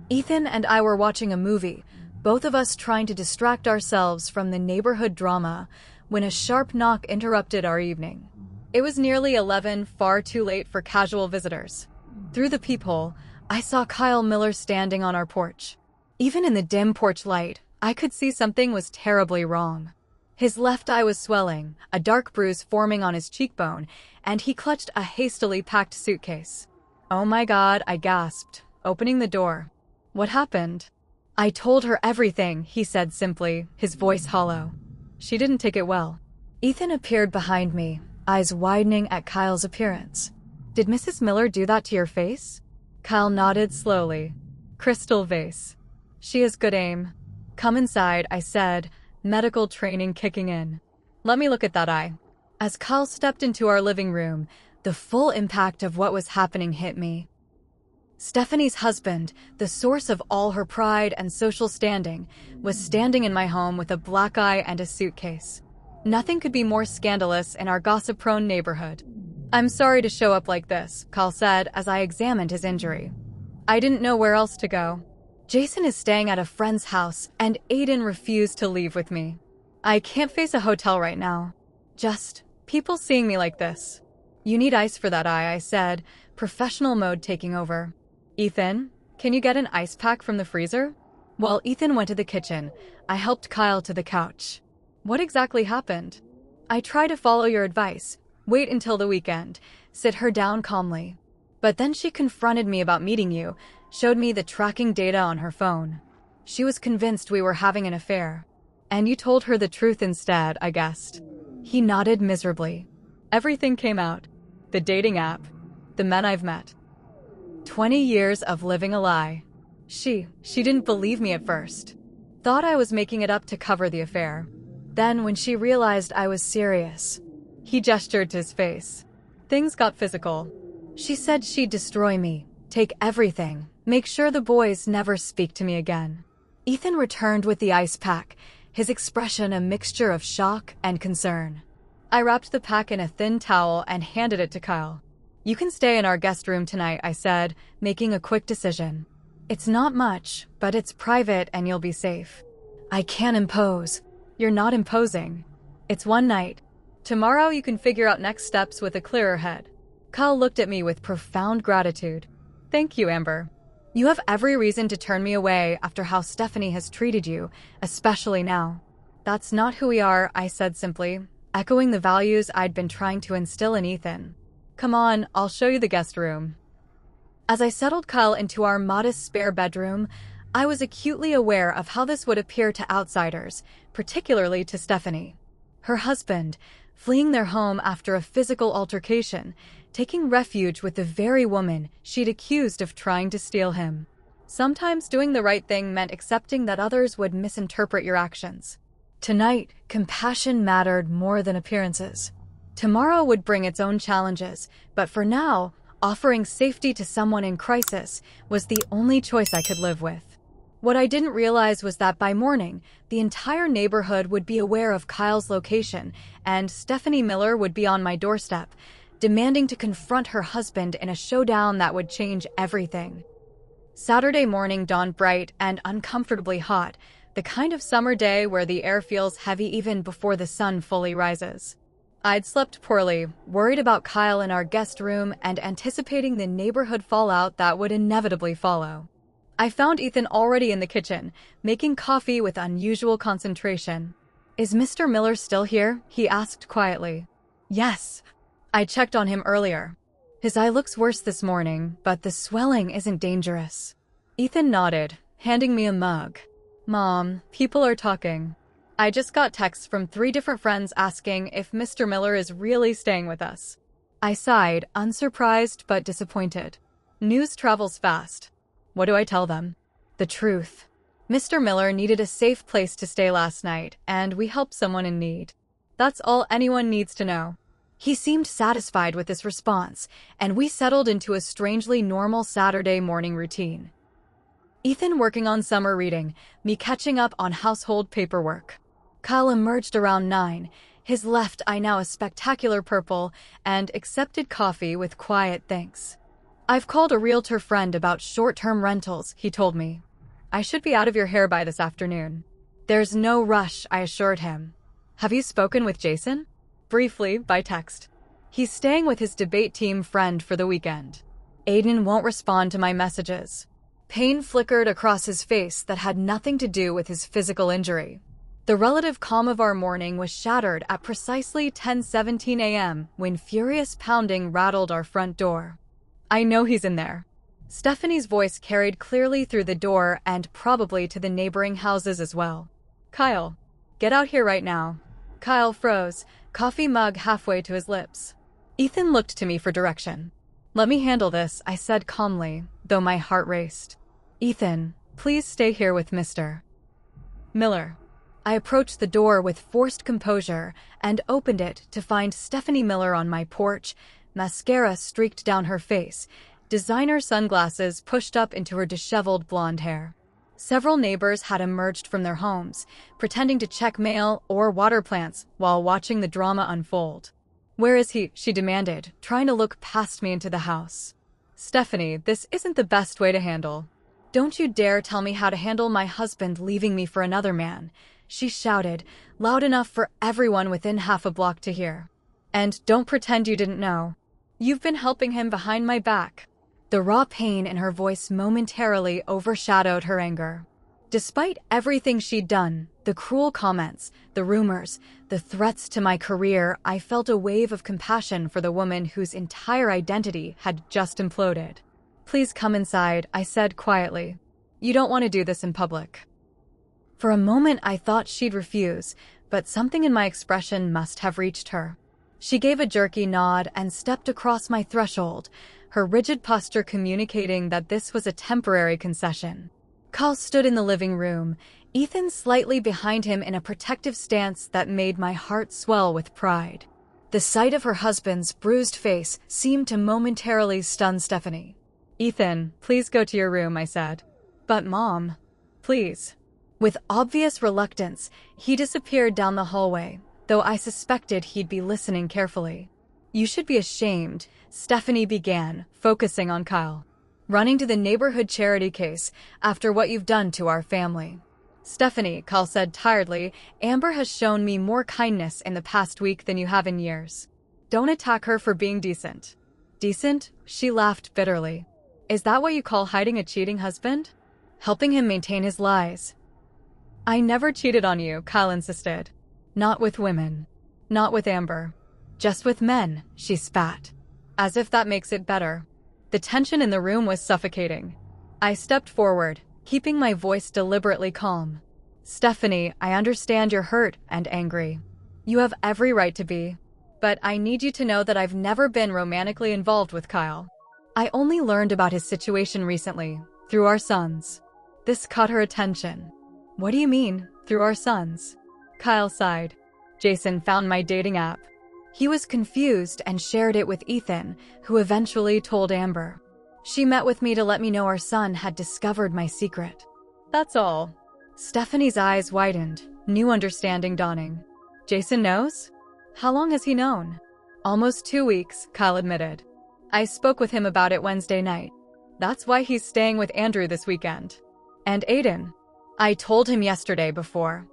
Ethan and I were watching a movie, both of us trying to distract ourselves from the neighborhood drama, when a sharp knock interrupted our evening. It was nearly 11, far too late for casual visitors. Through the peephole, I saw Kyle Miller standing on our porch. Even in the dim porch light, I could see something was terribly wrong. His left eye was swelling, a dark bruise forming on his cheekbone, and he clutched a hastily packed suitcase. "Oh my God," I gasped, opening the door. "What happened?" "I told her everything," he said simply, his voice hollow. "She didn't take it well." Ethan appeared behind me, eyes widening at Kyle's appearance. "Did Mrs. Miller do that to your face?" Kyle nodded slowly. "Crystal vase. She has good aim." "Come inside," I said, medical training kicking in. "Let me look at that eye." As Kyle stepped into our living room, the full impact of what was happening hit me. Stephanie's husband, the source of all her pride and social standing, was standing in my home with a black eye and a suitcase. Nothing could be more scandalous in our gossip-prone neighborhood. "I'm sorry to show up like this," Kyle said as I examined his injury. "I didn't know where else to go. Jason is staying at a friend's house, and Aiden refused to leave with me. I can't face a hotel right now. Just people seeing me like this." "You need ice for that eye," I said, professional mode taking over. "Ethan, can you get an ice pack from the freezer?" While Ethan went to the kitchen, I helped Kyle to the couch. "What exactly happened?" "I try to follow your advice. Wait until the weekend. Sit her down calmly. But then she confronted me about meeting you, showed me the tracking data on her phone. She was convinced we were having an affair. And you told her the truth instead, I guessed." He nodded miserably. "Everything came out. The dating app. The men I've met. 20 years of living a lie. She didn't believe me at first. Thought I was making it up to cover the affair. Then when she realized I was serious," he gestured to his face, "things got physical. She said she'd destroy me, take everything, make sure the boys never speak to me again." Ethan returned with the ice pack, his expression a mixture of shock and concern. I wrapped the pack in a thin towel and handed it to Kyle. "You can stay in our guest room tonight," I said, making a quick decision. "It's not much, but it's private and you'll be safe." "I can't impose." "You're not imposing. It's one night. Tomorrow you can figure out next steps with a clearer head." Kyle looked at me with profound gratitude. "Thank you, Amber. You have every reason to turn me away after how Stephanie has treated you, especially now." "That's not who we are," I said simply, echoing the values I'd been trying to instill in Ethan. "Come on, I'll show you the guest room." As I settled Kyle into our modest spare bedroom, I was acutely aware of how this would appear to outsiders, particularly to Stephanie. Her husband, fleeing their home after a physical altercation, taking refuge with the very woman she'd accused of trying to steal him. Sometimes doing the right thing meant accepting that others would misinterpret your actions. Tonight, compassion mattered more than appearances. Tomorrow would bring its own challenges, but for now, offering safety to someone in crisis was the only choice I could live with. What I didn't realize was that by morning, the entire neighborhood would be aware of Kyle's location, and Stephanie Miller would be on my doorstep, demanding to confront her husband in a showdown that would change everything. Saturday morning dawned bright and uncomfortably hot, the kind of summer day where the air feels heavy even before the sun fully rises. I'd slept poorly, worried about Kyle in our guest room and anticipating the neighborhood fallout that would inevitably follow. I found Ethan already in the kitchen, making coffee with unusual concentration. "Is Mr. Miller still here?" he asked quietly. "Yes. I checked on him earlier. His eye looks worse this morning, but the swelling isn't dangerous." Ethan nodded, handing me a mug. "Mom, people are talking. I just got texts from 3 different friends asking if Mr. Miller is really staying with us." I sighed, unsurprised but disappointed. News travels fast. What do I tell them? The truth. Mr. Miller needed a safe place to stay last night, and we helped someone in need. That's all anyone needs to know. He seemed satisfied with this response, and we settled into a strangely normal Saturday morning routine. Ethan working on summer reading, me catching up on household paperwork. Kyle emerged around 9, his left eye now a spectacular purple, and accepted coffee with quiet thanks. "I've called a realtor friend about short-term rentals," he told me. "I should be out of your hair by this afternoon." "There's no rush," I assured him. "Have you spoken with Jason?" "Briefly, by text. He's staying with his debate team friend for the weekend." Aiden won't respond to my messages. Pain flickered across his face that had nothing to do with his physical injury. The relative calm of our morning was shattered at precisely 10:17 a.m. when furious pounding rattled our front door. "I know he's in there." Stephanie's voice carried clearly through the door and probably to the neighboring houses as well. "Kyle, get out here right now." Kyle froze, coffee mug halfway to his lips. Ethan looked to me for direction. "Let me handle this," I said calmly, though my heart raced. "Ethan, please stay here with Mr. Miller." I approached the door with forced composure and opened it to find Stephanie Miller on my porch, mascara streaked down her face, designer sunglasses pushed up into her disheveled blonde hair. Several neighbors had emerged from their homes, pretending to check mail or water plants while watching the drama unfold. "Where is he?" she demanded, trying to look past me into the house. "Stephanie, this isn't the best way to handle." "Don't you dare tell me how to handle my husband leaving me for another man," she shouted, loud enough for everyone within half a block to hear. "And don't pretend you didn't know. You've been helping him behind my back." The raw pain in her voice momentarily overshadowed her anger. Despite everything she'd done, the cruel comments, the rumors, the threats to my career, I felt a wave of compassion for the woman whose entire identity had just imploded. "Please come inside," I said quietly. "You don't want to do this in public." For a moment I thought she'd refuse, but something in my expression must have reached her. She gave a jerky nod and stepped across my threshold, her rigid posture communicating that this was a temporary concession. Kyle stood in the living room, Ethan slightly behind him in a protective stance that made my heart swell with pride. The sight of her husband's bruised face seemed to momentarily stun Stephanie. "Ethan, please go to your room," I said. "But Mom, please." With obvious reluctance, he disappeared down the hallway, though I suspected he'd be listening carefully. "You should be ashamed," Stephanie began, focusing on Kyle. "Running to the neighborhood charity case after what you've done to our family." "Stephanie," Kyle said tiredly, "Amber has shown me more kindness in the past week than you have in years. Don't attack her for being decent." "Decent?" She laughed bitterly. "Is that what you call hiding a cheating husband? Helping him maintain his lies?" "I never cheated on you," Kyle insisted. "Not with women. Not with Amber. Just with men," she spat. As if that makes it better. The tension in the room was suffocating. I stepped forward, keeping my voice deliberately calm. "Stephanie, I understand you're hurt and angry. You have every right to be. But I need you to know that I've never been romantically involved with Kyle. I only learned about his situation recently, through our sons. This caught her attention. What do you mean, through our sons? Kyle sighed. Jason found my dating app. He was confused and shared it with Ethan, who eventually told Amber. She met with me to let me know our son had discovered my secret. That's all. Stephanie's eyes widened, new understanding dawning. Jason knows? How long has he known? Almost 2 weeks, Kyle admitted. I spoke with him about it Wednesday night. That's why he's staying with Andrew this weekend. And Aiden. I told him yesterday before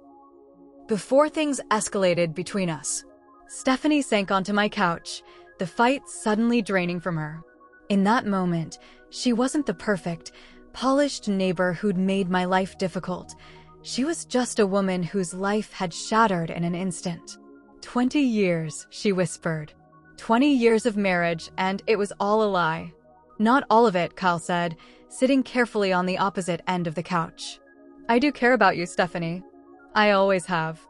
things escalated between us. Stephanie sank onto my couch, the fight suddenly draining from her. In that moment, she wasn't the perfect, polished neighbor who'd made my life difficult. She was just a woman whose life had shattered in an instant. 20 years, she whispered. 20 years of marriage, and it was all a lie. Not all of it, Kyle said, sitting carefully on the opposite end of the couch. I do care about you, Stephanie. I always have.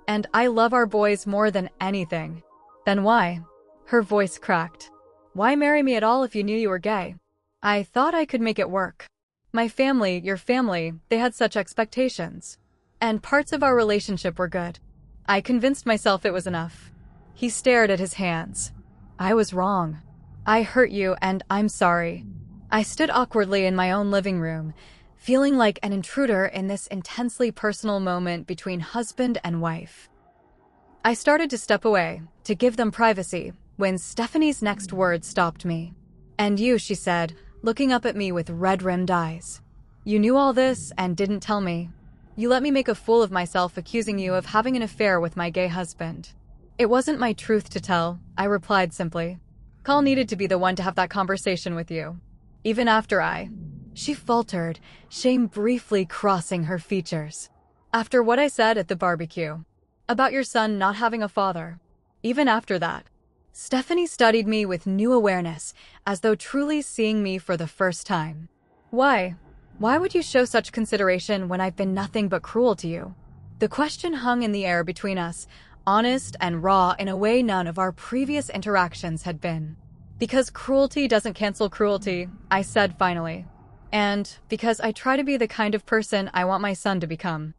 And I love our boys more than anything. Then why? Her voice cracked. Why marry me at all if you knew you were gay? I thought I could make it work. My family, your family, they had such expectations. And parts of our relationship were good. I convinced myself it was enough. He stared at his hands. I was wrong. I hurt you, and I'm sorry. I stood awkwardly in my own living room, feeling like an intruder in this intensely personal moment between husband and wife. I started to step away, to give them privacy, when Stephanie's next words stopped me. And you, she said, looking up at me with red-rimmed eyes. You knew all this and didn't tell me. You let me make a fool of myself accusing you of having an affair with my gay husband. It wasn't my truth to tell, I replied simply. Kyle needed to be the one to have that conversation with you. Even after She faltered, shame briefly crossing her features. After what I said at the barbecue. About your son not having a father. Even after that. Stephanie studied me with new awareness, as though truly seeing me for the first time. Why? Why would you show such consideration when I've been nothing but cruel to you? The question hung in the air between us, honest and raw in a way none of our previous interactions had been. Because cruelty doesn't cancel cruelty, I said finally. And because I try to be the kind of person I want my son to become.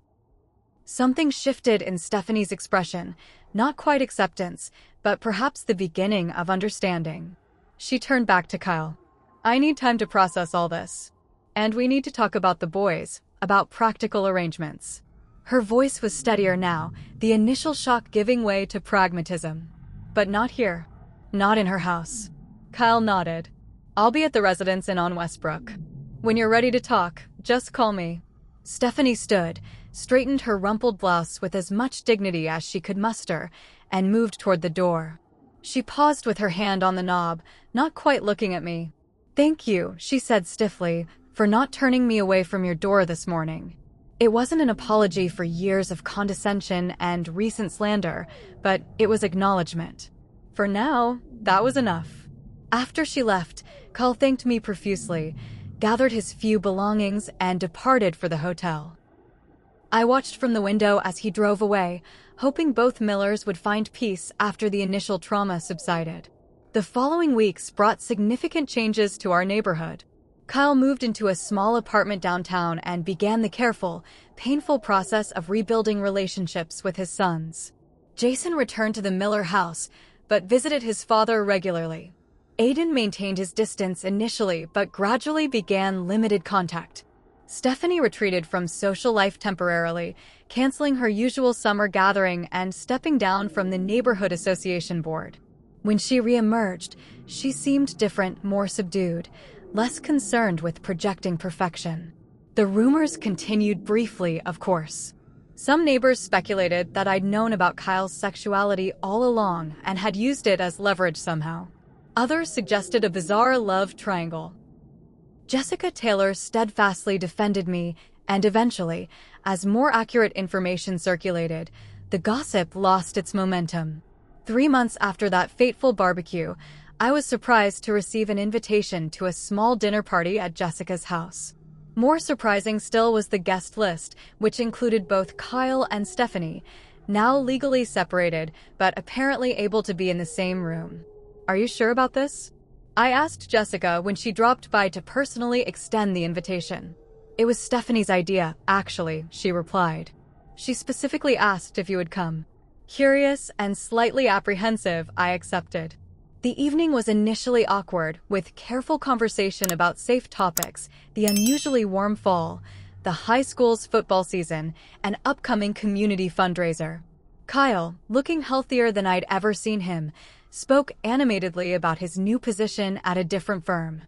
Something shifted in Stephanie's expression, not quite acceptance, but perhaps the beginning of understanding. She turned back to Kyle. I need time to process all this. And we need to talk about the boys, about practical arrangements. Her voice was steadier now, the initial shock giving way to pragmatism. But not here. Not in her house. Kyle nodded. I'll be at the residence inn on Westbrook. When you're ready to talk, just call me. Stephanie stood, straightened her rumpled blouse with as much dignity as she could muster, and moved toward the door. She paused with her hand on the knob, not quite looking at me. Thank you, she said stiffly, for not turning me away from your door this morning. It wasn't an apology for years of condescension and recent slander, but it was acknowledgement. For now, that was enough. After she left, Kyle thanked me profusely, gathered his few belongings, and departed for the hotel. I watched from the window as he drove away, hoping both Millers would find peace after the initial trauma subsided. The following weeks brought significant changes to our neighborhood. Kyle moved into a small apartment downtown and began the careful, painful process of rebuilding relationships with his sons. Jason returned to the Miller house, but visited his father regularly. Aiden maintained his distance initially, but gradually began limited contact. Stephanie retreated from social life temporarily, canceling her usual summer gathering and stepping down from the neighborhood association board. When she reemerged, she seemed different, more subdued, less concerned with projecting perfection. The rumors continued briefly, of course. Some neighbors speculated that I'd known about Kyle's sexuality all along and had used it as leverage somehow. Others suggested a bizarre love triangle. Jessica Taylor steadfastly defended me, and eventually, as more accurate information circulated, the gossip lost its momentum. 3 months after that fateful barbecue, I was surprised to receive an invitation to a small dinner party at Jessica's house. More surprising still was the guest list, which included both Kyle and Stephanie, now legally separated, but apparently able to be in the same room. Are you sure about this? I asked Jessica when she dropped by to personally extend the invitation. It was Stephanie's idea, actually, she replied. She specifically asked if you would come. Curious and slightly apprehensive, I accepted. The evening was initially awkward, with careful conversation about safe topics, the unusually warm fall, the high school's football season, and upcoming community fundraiser. Kyle, looking healthier than I'd ever seen him, spoke animatedly about his new position at a different firm.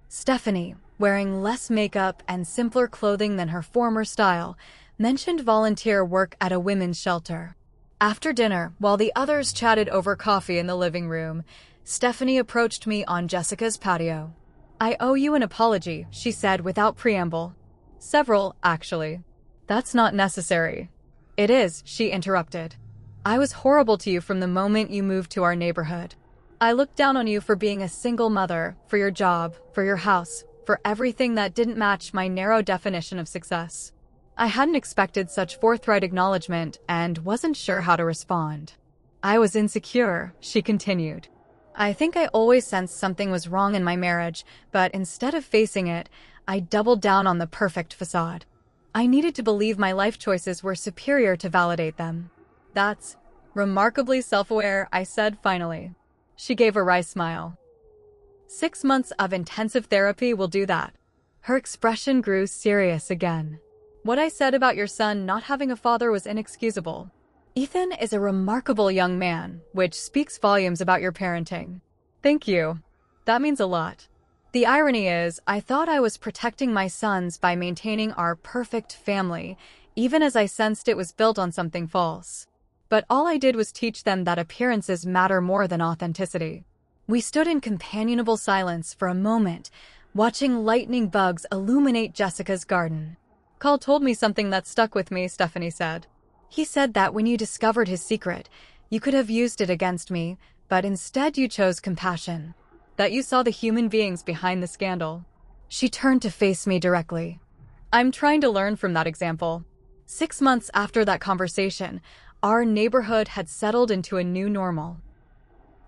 Stephanie, wearing less makeup and simpler clothing than her former style, mentioned volunteer work at a women's shelter. After dinner, while the others chatted over coffee in the living room, Stephanie approached me on Jessica's patio. I owe you an apology, she said without preamble. Several, actually. That's not necessary. It is, she interrupted. I was horrible to you from the moment you moved to our neighborhood. I looked down on you for being a single mother, for your job, for your house, for everything that didn't match my narrow definition of success. I hadn't expected such forthright acknowledgement and wasn't sure how to respond. I was insecure, she continued. I think I always sensed something was wrong in my marriage, but instead of facing it, I doubled down on the perfect facade. I needed to believe my life choices were superior to validate them. That's remarkably self-aware, I said finally. She gave a wry smile. 6 months of intensive therapy will do that. Her expression grew serious again. What I said about your son not having a father was inexcusable. Ethan is a remarkable young man, which speaks volumes about your parenting. Thank you. That means a lot. The irony is, I thought I was protecting my sons by maintaining our perfect family, even as I sensed it was built on something false. But all I did was teach them that appearances matter more than authenticity. We stood in companionable silence for a moment, watching lightning bugs illuminate Jessica's garden. Carl told me something that stuck with me, Stephanie said. He said that when you discovered his secret, you could have used it against me, but instead you chose compassion. That you saw the human beings behind the scandal. She turned to face me directly. I'm trying to learn from that example. 6 months after that conversation, our neighborhood had settled into a new normal.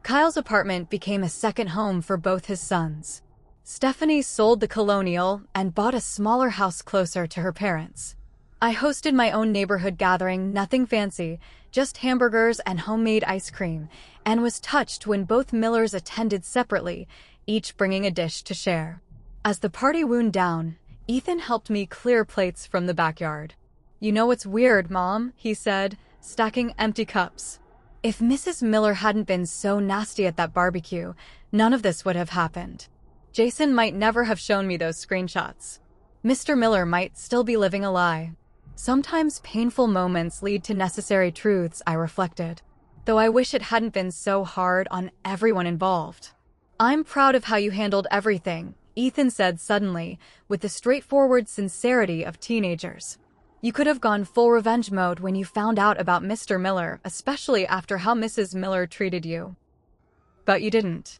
Kyle's apartment became a second home for both his sons. Stephanie sold the Colonial and bought a smaller house closer to her parents. I hosted my own neighborhood gathering, nothing fancy, just hamburgers and homemade ice cream, and was touched when both Millers attended separately, each bringing a dish to share. As the party wound down, Ethan helped me clear plates from the backyard. You know what's weird, Mom, he said, stacking empty cups. If Mrs. Miller hadn't been so nasty at that barbecue, none of this would have happened. Jason might never have shown me those screenshots. Mr. Miller might still be living a lie. Sometimes painful moments lead to necessary truths, I reflected. Though I wish it hadn't been so hard on everyone involved. I'm proud of how you handled everything, Ethan said suddenly, with the straightforward sincerity of teenagers. You could have gone full revenge mode when you found out about Mr. Miller, especially after how Mrs. Miller treated you. But you didn't.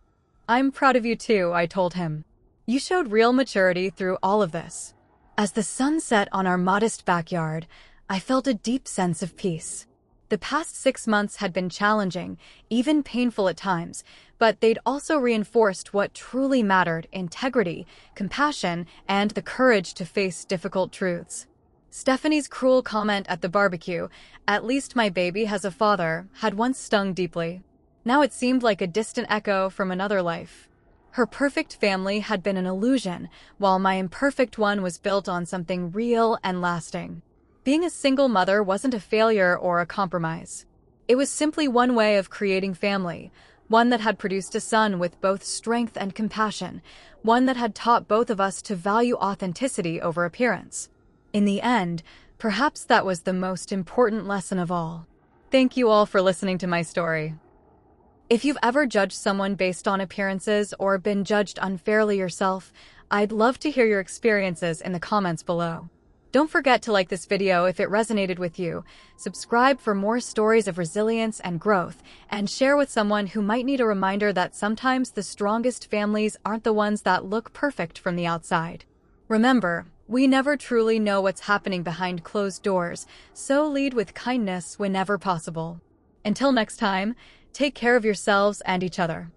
I'm proud of you too, I told him. You showed real maturity through all of this. As the sun set on our modest backyard, I felt a deep sense of peace. The past 6 months had been challenging, even painful at times, but they'd also reinforced what truly mattered: integrity, compassion, and the courage to face difficult truths. Stephanie's cruel comment at the barbecue, "At least my baby has a father," had once stung deeply. Now it seemed like a distant echo from another life. Her perfect family had been an illusion, while my imperfect one was built on something real and lasting. Being a single mother wasn't a failure or a compromise. It was simply one way of creating family, one that had produced a son with both strength and compassion, one that had taught both of us to value authenticity over appearance. In the end, perhaps that was the most important lesson of all. Thank you all for listening to my story. If you've ever judged someone based on appearances or been judged unfairly yourself, I'd love to hear your experiences in the comments below. Don't forget to like this video if it resonated with you, subscribe for more stories of resilience and growth, and share with someone who might need a reminder that sometimes the strongest families aren't the ones that look perfect from the outside. Remember, We never truly know what's happening behind closed doors, so lead with kindness whenever possible. Until next time, take care of yourselves and each other.